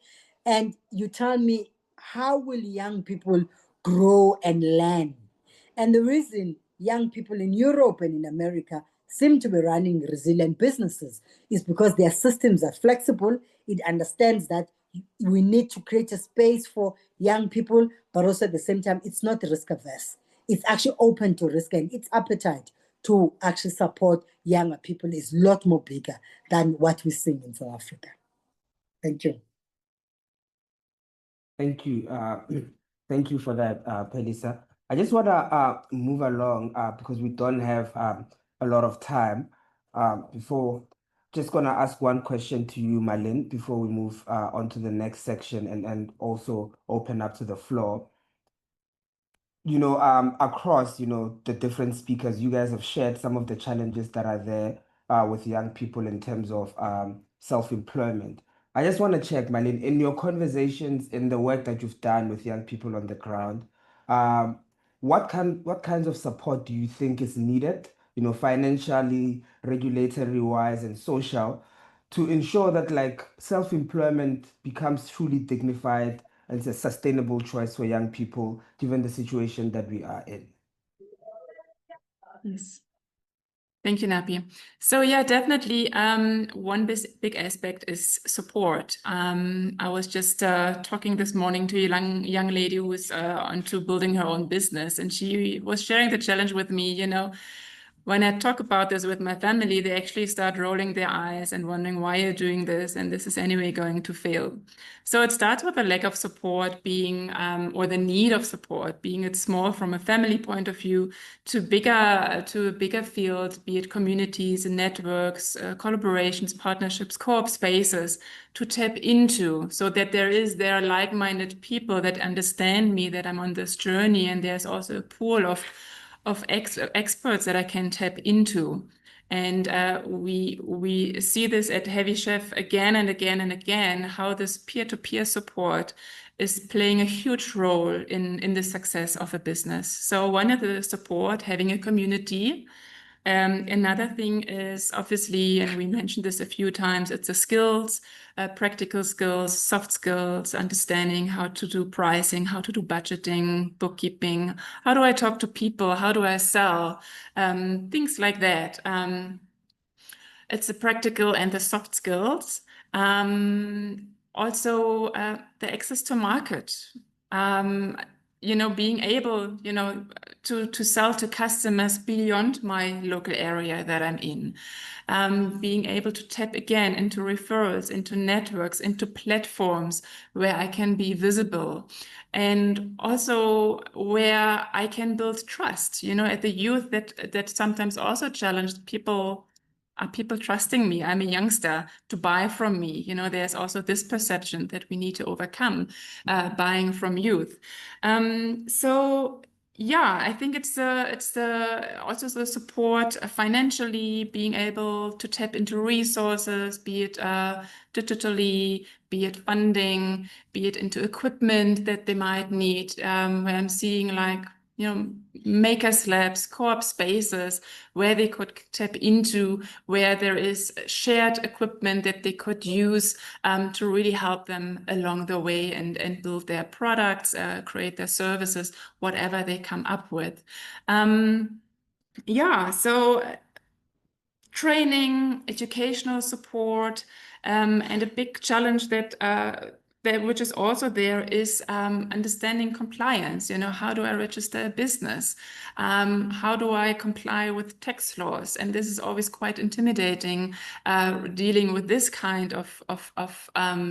And you tell me, how will young people grow and learn? And the reason young people in Europe and in America seem to be running resilient businesses is because their systems are flexible. It understands that we need to create a space for young people, but also at the same time, it's not risk averse. It's actually open to risk, and its appetite to actually support younger people is a lot more bigger than what we're seeing in South Africa. Thank you. Thank you. Thank you for that, Phelisa. I just want to move along because we don't have a lot of time. Just going to ask one question to you, Marlen, before we move on to the next section and also open up to the floor. Across, the different speakers, you guys have shared some of the challenges that are there with young people in terms of self-employment. I just want to check, Marlen, in your conversations, in the work that you've done with young people on the ground, what kinds of support do you think is needed, financially, regulatory wise, and social, to ensure that like self-employment becomes truly dignified and it's a sustainable choice for young people, given the situation that we are in? Yes. Thank you, Nape. So yeah, definitely one big aspect is support. I was just talking this morning to a young lady who is onto building her own business, and she was sharing the challenge with me, when I talk about this with my family, they actually start rolling their eyes and wondering why you're doing this, and this is anyway going to fail. So it starts with a lack of support being, or the need of support, being it small from a family point of view to a bigger field, be it communities and networks, collaborations, partnerships, co-op spaces to tap into, so that there are like-minded people that understand me, that I'm on this journey, and there's also a pool of experts that I can tap into. And we see this at Heavy Chef again and again and again, how this peer-to-peer support is playing a huge role in the success of a business. So one of the support, having a community. Another thing is obviously, and we mentioned this a few times, it's the skills, practical skills, soft skills, understanding how to do pricing, how to do budgeting, bookkeeping, how do I talk to people, how do I sell, things like that. It's the practical and the soft skills. Also, the access to market. Being able, to sell to customers beyond my local area that I'm in. Being able to tap again into referrals, into networks, into platforms where I can be visible. And also where I can build trust, at the youth that sometimes also challenged people. Are people trusting me? I'm a youngster to buy from me. There's also this perception that we need to overcome buying from youth. So yeah, I think it's also the support financially, being able to tap into resources, be it digitally, be it funding, be it into equipment that they might need. Where I'm seeing like, makers labs, co-op spaces where they could tap into, where there is shared equipment that they could use to really help them along the way and build their products, create their services, whatever they come up with. So training, educational support, and a big challenge that which is also there is understanding compliance. How do I register a business? How do I comply with tax laws? And this is always quite intimidating, dealing with this kind of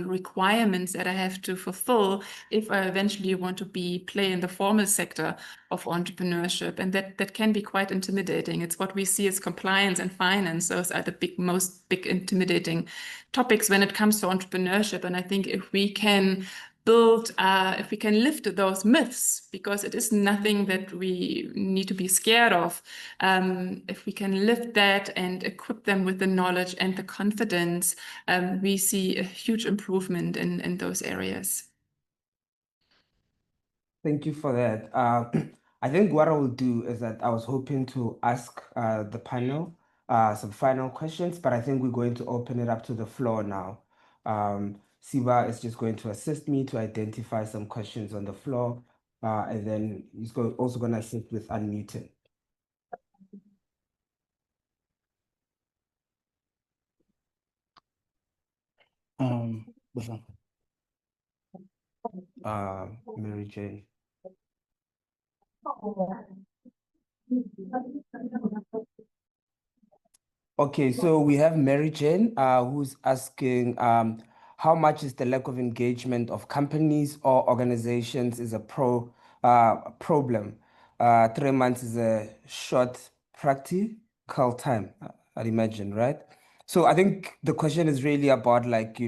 requirements that I have to fulfill if I eventually want to play in the formal sector of entrepreneurship. And that can be quite intimidating. It's what we see as compliance and finance. Those are the most big intimidating topics when it comes to entrepreneurship. And I think if we can lift those myths, because it is nothing that we need to be scared of. If we can lift that and equip them with the knowledge and the confidence, we see a huge improvement in those areas. Thank you for that. I think what I will do is that I was hoping to ask the panel some final questions, but I think we're going to open it up to the floor now. Siba is just going to assist me to identify some questions on the floor, and then he's also going to assist with unmuting. Mary Jane. Okay, so we have Mary Jane, who's asking, how much is the lack of engagement of companies or organizations is a problem? 3 months is a short practical time, I'd imagine, right? So I think the question is really about like,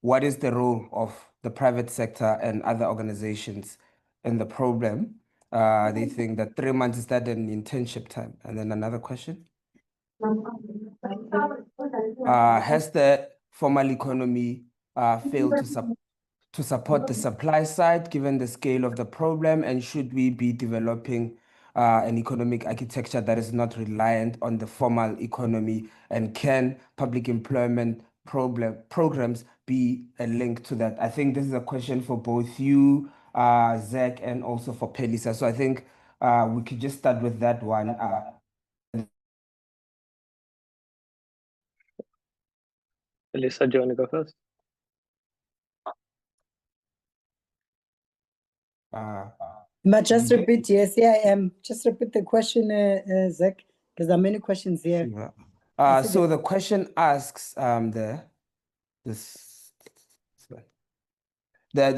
what is the role of the private sector and other organizations in the problem? They think that 3 months is that an internship time? And then another question. Has the formal economy fail to support the supply side given the scale of the problem? And should we be developing an economic architecture that is not reliant on the formal economy? And can public employment programs be a link to that? I think this is a question for both you, Zach, and also for Phelisa. So I think we could just start with that one. Phelisa, do you want to go first? But just repeat, yes, yeah, I am. Just repeat the question, Zach, because there are many questions here. So the question asks the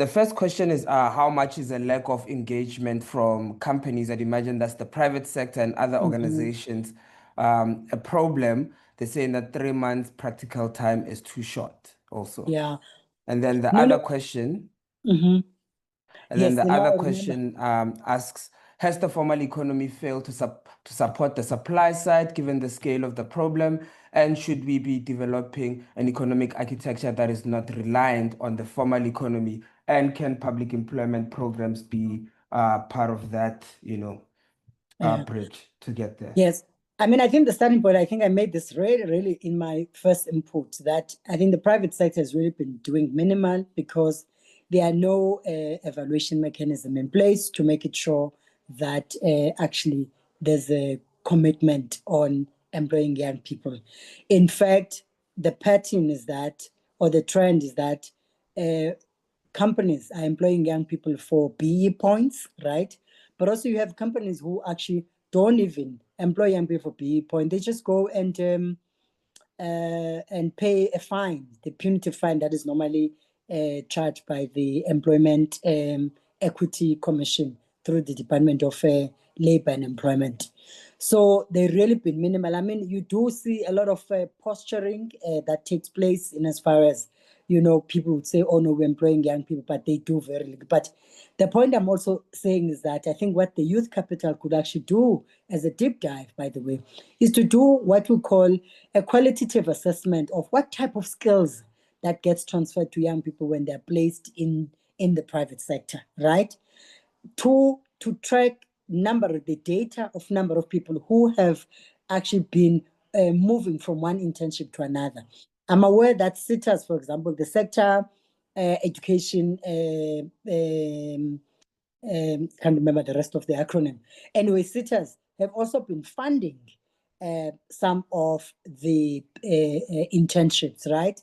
first question is how much is a lack of engagement from companies? I'd imagine that's the private sector and other organizations. A problem. They're saying that 3 months practical time is too short also. Yeah. And then the other question. And Yes, then the now I other remember. question asks, has the formal economy failed to support the supply side given the scale of the problem? And should we be developing an economic architecture that is not reliant on the formal economy? And can public employment programs be part of that, bridge to get there? Yes. I mean, I think the starting point, I think I made this really in my first input, that I think the private sector has really been doing minimal because there are no evaluation mechanism in place to make it sure that actually there's a commitment on employing young people. In fact, the pattern is that, or the trend is that companies are employing young people for BE points, right? But also you have companies who actually don't even employ young people for BE point. They just go and pay a fine, the punitive fine that is normally charged by the Employment Equity Commission through the Department of Labor and Employment. So they've really been minimal. I mean, you do see a lot of posturing that takes place in as far as, people would say, oh no, we're employing young people, but they do very little. But the point I'm also saying is that I think what the youth capital could actually do as a deep dive, by the way, is to do what we call a qualitative assessment of what type of skills that gets transferred to young people when they're placed in the private sector, right? To track the data of number of people who have actually been moving from one internship to another. I'm aware that SETAs, for example, the sector education, can't remember the rest of the acronym. Anyway, SETAs have also been funding some of the internships, right?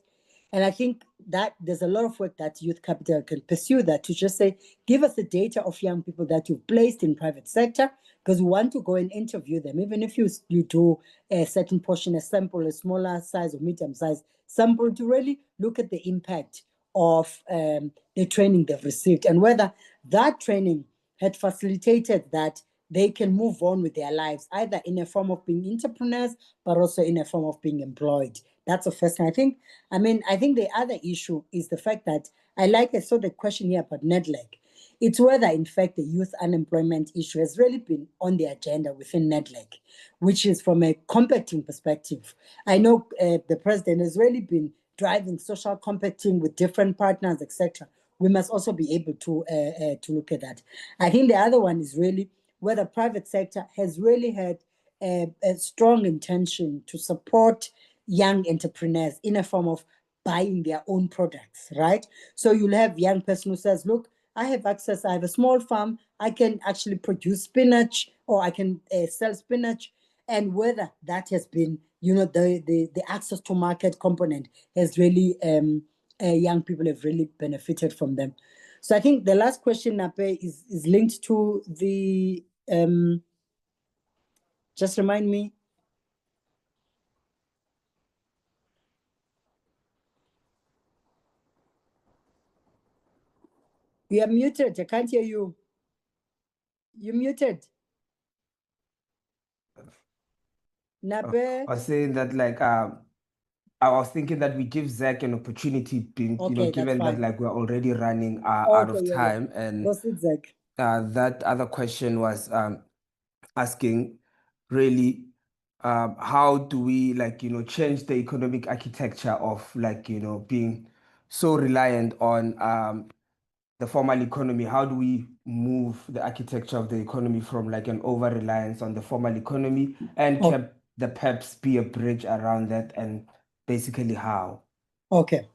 And I think that there's a lot of work that Youth Capital can pursue, that to just say, give us the data of young people that you've placed in private sector, because we want to go and interview them, even if you do a certain portion, a sample, a smaller size or medium size sample, to really look at the impact of the training they've received and whether that training had facilitated that they can move on with their lives, either in a form of being entrepreneurs, but also in a form of being employed. That's the first thing. I think the other issue is the fact that I saw the question here about NEDLAC. It's whether, in fact, the youth unemployment issue has really been on the agenda within NEDLAC, which is from a compacting perspective. I know the president has really been driving social compacting with different partners, etc. We must also be able to look at that. I think the other one is really whether private sector has really had a strong intention to support young entrepreneurs in a form of buying their own products, right? So you'll have young person who says, look, I have access, I have a small farm, I can actually produce spinach, or I can sell spinach. And whether that has been, the access to market component has really, young people have really benefited from them. So I think the last question, Nape, is linked to the, just remind me. You are muted. I can't hear you. You're muted. Nape? I was saying that I was thinking that we give Zach an opportunity, given that we're already running out of time. And Zach. That other question was asking really how do we change the economic architecture of being so reliant on the formal economy? How do we move the architecture of the economy from like an over-reliance on the formal economy, and Oh. can the PEPs be a bridge around that, and basically how? Okay,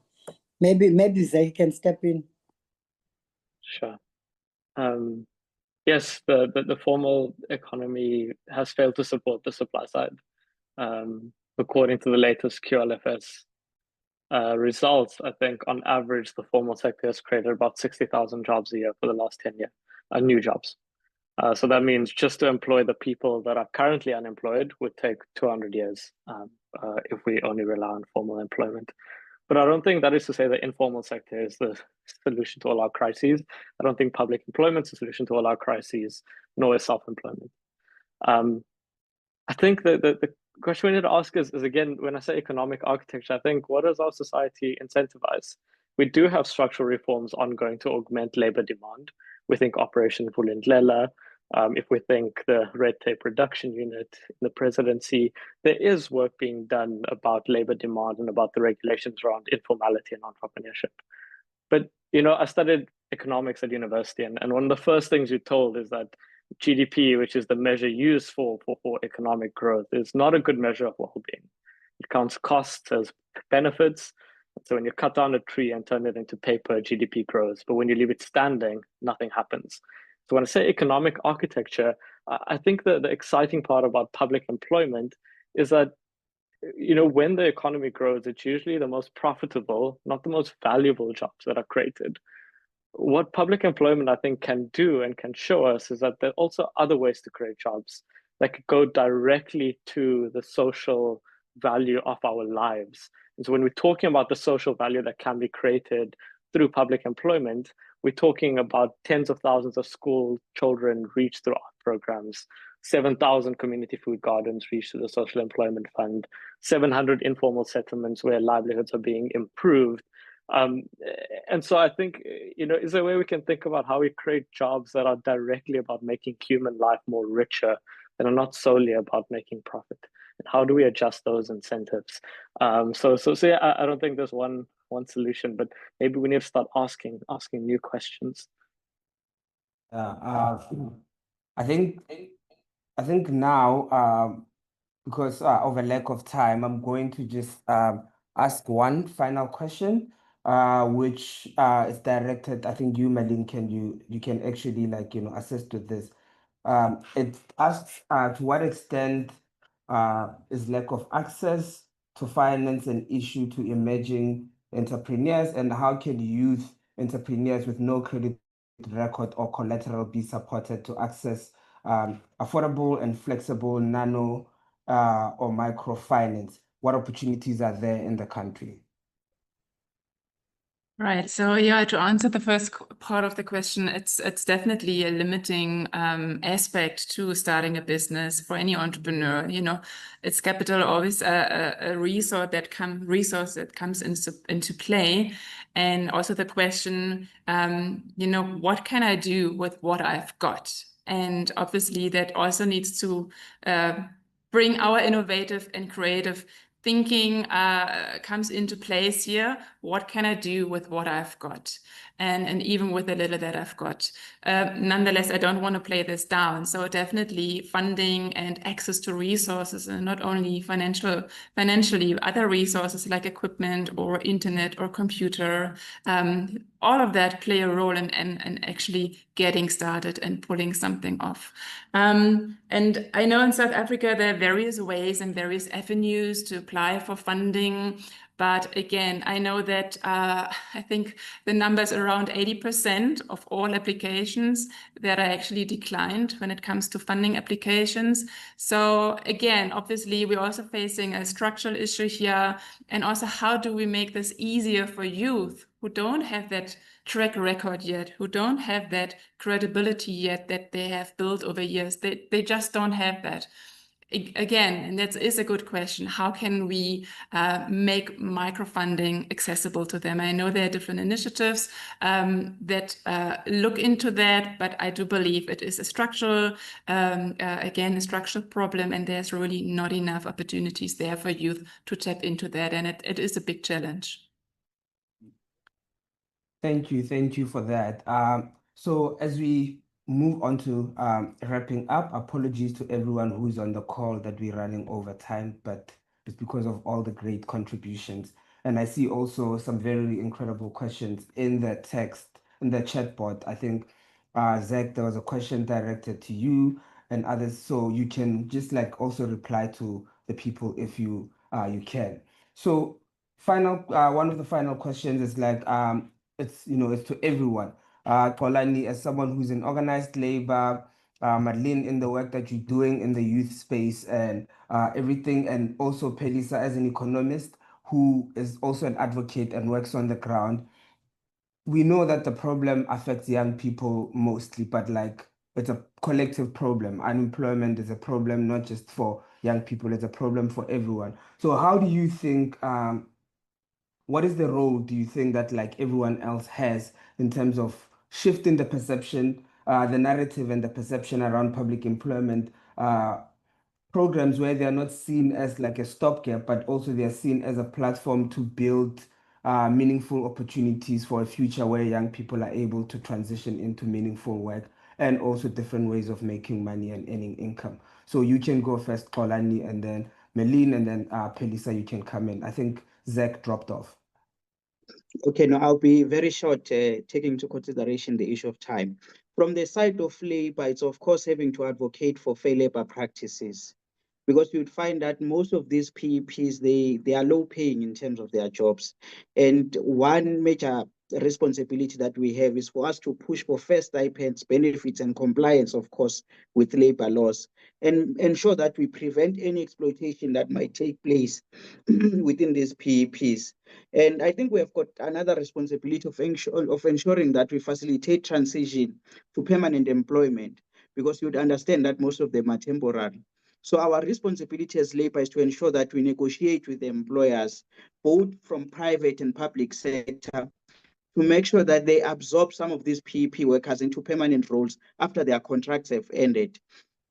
maybe Zay can step in. Sure. Yes, the formal economy has failed to support the supply side. According to the latest QLFS results, I think on average, the formal sector has created about 60,000 jobs a year for the last 10 years, new jobs. So that means just to employ the people that are currently unemployed would take 200 years if we only rely on formal employment. But I don't think that is to say the informal sector is the solution to all our crises. I don't think public employment is the solution to all our crises, nor is self-employment. I think the question we need to ask is again, when I say economic architecture, I think, what does our society incentivize? We do have structural reforms ongoing to augment labor demand. We think Operation Vulindlela. If we think the red tape reduction unit in the presidency, there is work being done about labor demand and about the regulations around informality and entrepreneurship. But, you know, I studied economics at university, and one of the first things you're told is that GDP, which is the measure used for economic growth, is not a good measure of well-being. It counts costs as benefits. So when you cut down a tree and turn it into paper, GDP grows. But when you leave it standing, nothing happens. So when I say economic architecture, I think the exciting part about public employment is that, you know, when the economy grows, it's usually the most profitable, not the most valuable jobs that are created. What public employment, I think, can do and can show us is that there are also other ways to create jobs that could go directly to the social value of our lives. And so when we're talking about the social value that can be created through public employment, we're talking about tens of thousands of school children reached through art programs, 7,000 community food gardens reached through the Social Employment Fund, 700 informal settlements where livelihoods are being improved. And so I think, you know, is there a way we can think about how we create jobs that are directly about making human life more richer, that are not solely about making profit? And how do we adjust those incentives? So yeah, I don't think there's one solution, but maybe we need to start asking new questions. I think now, because of a lack of time, I'm going to just ask one final question, which is directed. I think you, Marlen, you can actually, like, you know, assist with this. It asks to what extent is lack of access to finance an issue to emerging entrepreneurs, and how can youth entrepreneurs with no credit record or collateral be supported to access affordable and flexible nano or microfinance? What opportunities are there in the country? Right. So yeah, to answer the first part of the question, it's definitely a limiting aspect to starting a business for any entrepreneur. You know, it's capital always a resource that comes into play, and also the question, you know, what can I do with what I've got? And obviously, that also needs to bring our innovative and creative thinking comes into place here. What can I do with what I've got? And even with the little that I've got. Nonetheless, I don't want to play this down. So definitely funding and access to resources, and not only financially, other resources like equipment or internet or computer, all of that play a role in actually getting started and pulling something off. And I know in South Africa, there are various ways and various avenues to apply for funding. But again, I know that I think the number is around 80% of all applications that are actually declined when it comes to funding applications. So again, obviously, we're also facing a structural issue here. And also, how do we make this easier for youth who don't have that track record yet, who don't have that credibility yet that they have built over years? They just don't have that. Again, and that is a good question. How can we make microfunding accessible to them? I know there are different initiatives that look into that, but I do believe it is a structural problem, and there's really not enough opportunities there for youth to tap into that, and it is a big challenge. Thank you for that. So as we move on to wrapping up, apologies to everyone who's on the call that we're running over time, but it's because of all the great contributions. And I see also some very incredible questions in the text, in the chat board. I think, Zach, there was a question directed to you and others, so you can just like also reply to the people if you can. So one of the final questions is like it's to everyone. Xolani, as someone who's in organized labor, Marlen, in the work that you're doing in the youth space and everything, and also Phelisa as an economist who is also an advocate and works on the ground. We know that the problem affects young people mostly, but like it's a collective problem. Unemployment is a problem not just for young people, it's a problem for everyone. So how do you think what is the role do you think that like everyone else has in terms of shifting the perception, the narrative and the perception around public employment programs where they are not seen as like a stopgap, but also they are seen as a platform to build meaningful opportunities for a future where young people are able to transition into meaningful work and also different ways of making money and earning income. So you can go first, Xolani, and then Marlen, and then Phelisa, you can come in. I think Zach dropped off. Okay, no, I'll be very short, taking into consideration the issue of time. From the side of labor, it's of course having to advocate for fair labor practices, because you would find that most of these PEPs, they are low paying in terms of their jobs. And one major responsibility that we have is for us to push for fair stipends, benefits, and compliance, of course, with labor laws, and ensure that we prevent any exploitation that might take place within these PEPs. And I think we have got another responsibility of ensuring that we facilitate transition to permanent employment, because you'd understand that most of them are temporary. So our responsibility as labor is to ensure that we negotiate with the employers, both from private and public sector, to make sure that they absorb some of these PEP workers into permanent roles after their contracts have ended.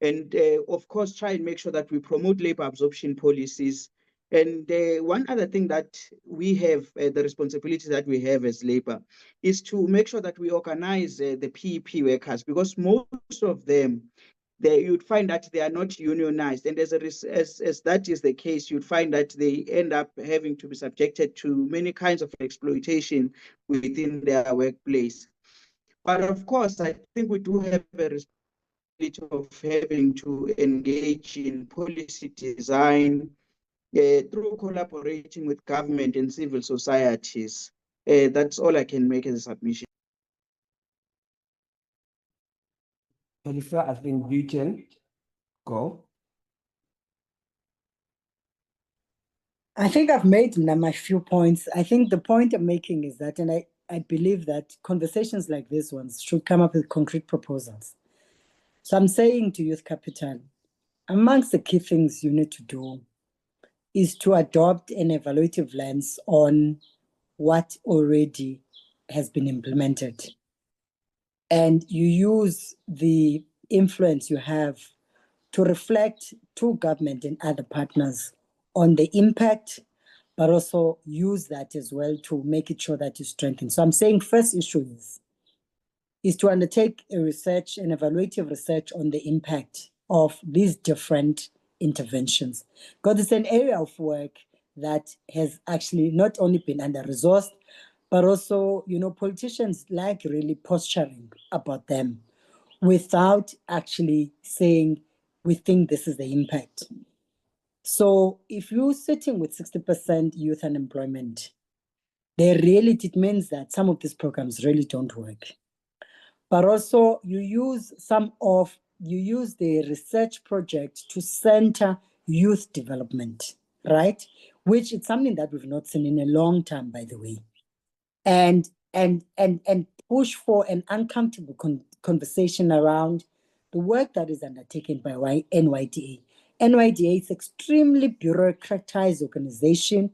And of course, try and make sure that we promote labor absorption policies. And one other thing that we have, the responsibility that we have as labor, is to make sure that we organize the PEP workers, because most of them, you'd find that they are not unionized. And as that is the case, you'd find that they end up having to be subjected to many kinds of exploitation within their workplace. But of course, I think we do have a responsibility of having to engage in policy design through collaborating with government and civil societies. That's all I can make as a submission. Phelisa, I think you can go. I think I've made my few points. I think the point I'm making is that, and I believe that conversations like these ones should come up with concrete proposals. So I'm saying to Youth Capital, amongst the key things you need to do is to adopt an evaluative lens on what already has been implemented. And you use the influence you have to reflect to government and other partners on the impact, but also use that as well to make it sure that you strengthen. So I'm saying first issue is to undertake a research, an evaluative research on the impact of these different interventions. Because it's an area of work that has actually not only been under-resourced, but also, politicians like really posturing about them without actually saying, we think this is the impact. So if you're sitting with 60% youth unemployment, the reality, it means that some of these programs really don't work. But also you use the research project to center youth development, right? Which is something that we've not seen in a long time, by the way. And push for an uncomfortable conversation around the work that is undertaken by NYDA. NYDA is extremely bureaucratized organization.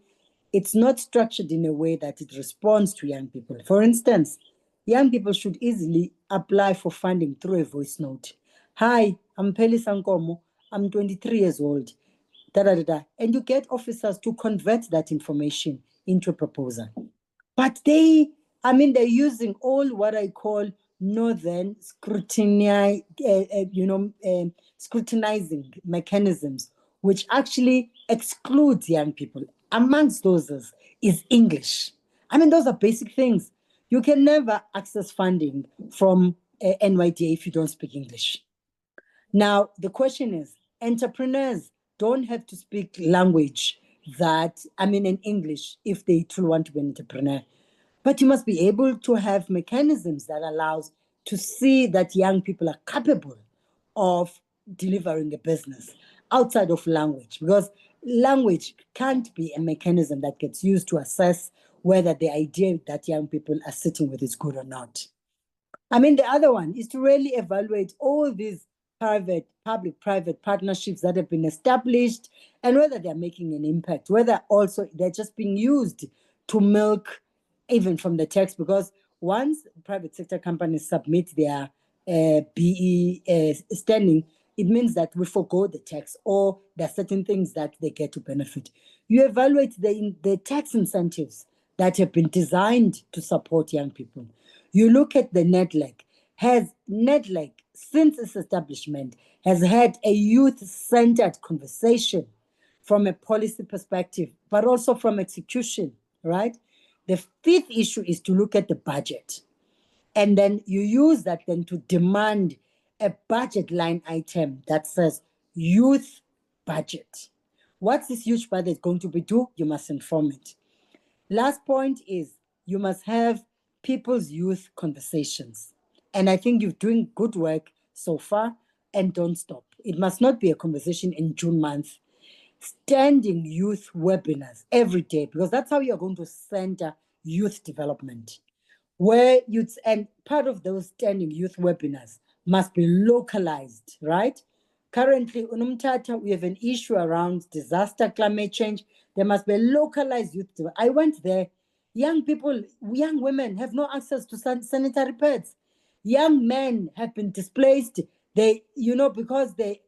It's not structured in a way that it responds to young people. For instance, young people should easily apply for funding through a voice note. Hi, I'm Phelisa Nkomo. I'm 23 years old. And you get officers to convert that information into a proposal. But they I mean, they're using all what I call northern scrutiny, scrutinizing mechanisms, which actually excludes young people. Amongst those is English. I mean, those are basic things. You can never access funding from NYDA if you don't speak English. Now, the question is, entrepreneurs don't have to speak language in English if they truly want to be an entrepreneur. But you must be able to have mechanisms that allows to see that young people are capable of delivering a business outside of language, because language can't be a mechanism that gets used to assess whether the idea that young people are sitting with is good or not. I mean, the other one is to really evaluate all these public-private partnerships that have been established and whether they're making an impact, whether also they're just being used to milk even from the tax, because once private sector companies submit their BE standing, it means that we forgo the tax, or there are certain things that they get to benefit. You evaluate the tax incentives that have been designed to support young people. You look at the NETLEC. Has NETLEC, since its establishment, has had a youth-centered conversation from a policy perspective, but also from execution, right? The fifth issue is to look at the budget. And then you use that then to demand a budget line item that says youth budget. What's this huge budget going to be do? You must inform it. Last point is you must have people's youth conversations. And I think you're doing good work so far, and don't stop. It must not be a conversation in June month. Standing youth webinars every day, because that's how you're going to center youth development. And part of those standing youth webinars must be localized, right? Currently, Unumtata, we have an issue around disaster, climate change. There must be a localized youth. I went there. Young people, young women have no access to sanitary pads. Young men have been displaced. They, because they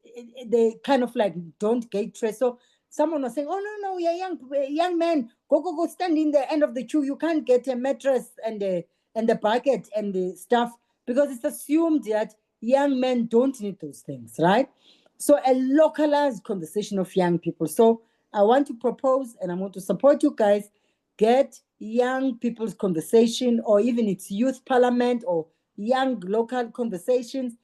kind of like don't get trace. So someone was saying, "Oh no, you're young men. Go stand in the end of the queue. You can't get a mattress and the bucket and the stuff, because it's assumed that young men don't need those things, right?" So a localized conversation of young people. So I want to propose, and I want to support you guys, get young people's conversation, or even it's youth parliament or young local conversations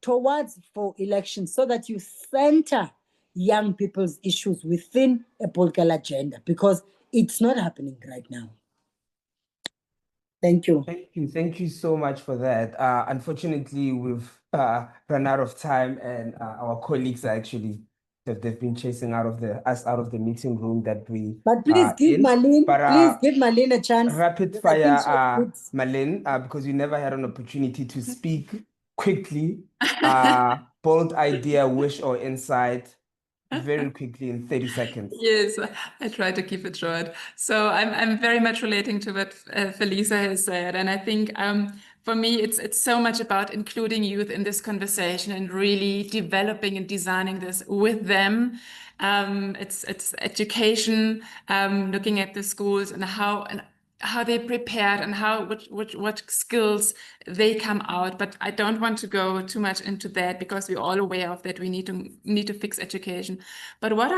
towards for elections, so that you center young people's issues within a political agenda, because it's not happening right now. Thank you. Thank you so much for that. Unfortunately, we've run out of time, and our colleagues actually they've been chasing us out of the meeting room that we. But please give Marlen a chance. Rapid fire, Marlen, because you never had an opportunity to speak quickly. Bold idea, wish, or insight. Very quickly in 30 seconds. Yes, I try to keep it short. So I'm very much relating to what Phelisa has said, and I think for me it's so much about including youth in this conversation and really developing and designing this with them. It's education, looking at the schools and how they prepared and what skills they come out. But I don't want to go too much into that, because we're all aware of that. We need to fix education. But what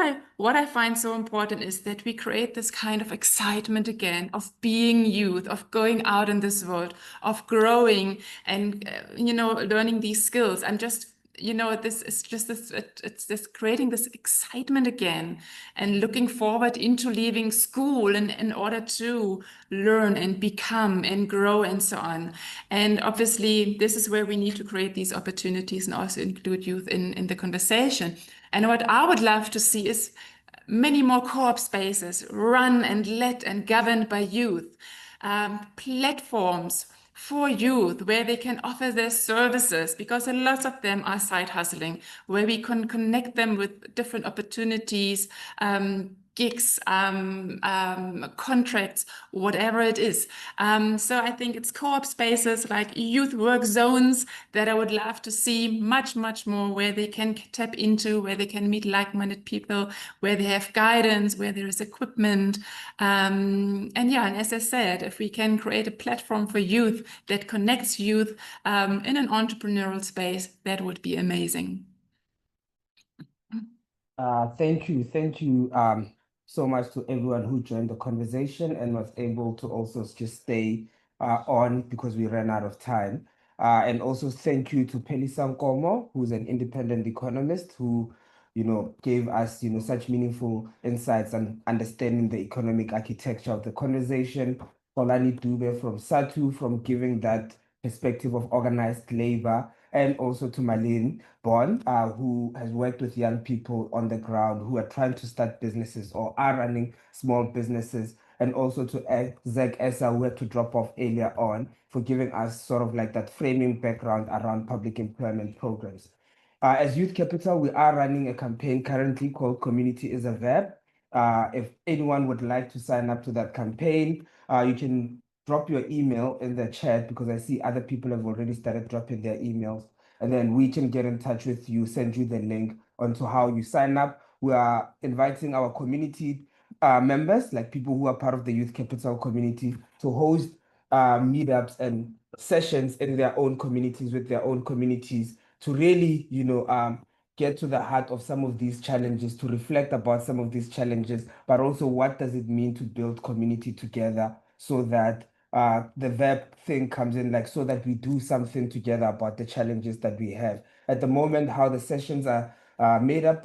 I find so important is that we create this kind of excitement again of being youth, of going out in this world, of growing and learning these skills. I'm just this is just it's just creating this excitement again and looking forward into leaving school and in order to learn and become and grow and so on. And obviously this is where we need to create these opportunities and also include youth in the conversation. And what I would love to see is many more co-op spaces run and led and governed by youth, platforms for youth where they can offer their services, because a lot of them are side hustling, where we can connect them with different opportunities gigs, contracts, whatever it is. So I think it's co-op spaces like youth work zones that I would love to see much, much more, where they can tap into, where they can meet like-minded people, where they have guidance, where there is equipment. And yeah, and as I said, if we can create a platform for youth that connects youth in an entrepreneurial space, that would be amazing. Thank you so much to everyone who joined the conversation and was able to also just stay on because we ran out of time. And also thank you to Phelisa Nkomo, who's an independent economist who, gave us, such meaningful insights and understanding the economic architecture of the conversation. Xolani Dube from SATU, from giving that perspective of organized labor, and also to Marlen, Bohn, who has worked with young people on the ground who are trying to start businesses or are running small businesses, and also to Essa, who had to drop off earlier on, for giving us sort of like that framing background around public employment programs. As Youth Capital, we are running a campaign currently called Community is a Verb. If anyone would like to sign up to that campaign, you can drop your email in the chat, because I see other people have already started dropping their emails, and then we can get in touch with you, send you the link onto how you sign up. We are inviting our community members, like people who are part of the Youth Capital community, to host meetups and sessions in their own communities with their own communities to really, get to the heart of some of these challenges, to reflect about some of these challenges, but also what does it mean to build community together, so that the verb thing comes in, like, so that we do something together about the challenges that we have. At the moment, how the sessions are made up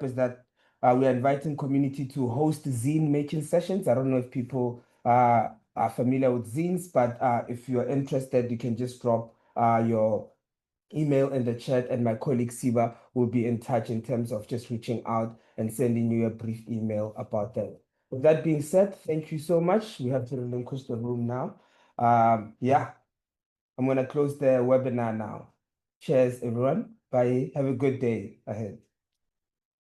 is that we are inviting community to host zine making sessions. I don't know if people are familiar with zines, but if you're interested, you can just drop your email in the chat, and my colleague Siba will be in touch in terms of just reaching out and sending you a brief email about that. With that being said, thank you so much. We have to relinquish the room now. Yeah, I'm going to close the webinar now. Cheers, everyone. Bye. Have a good day ahead.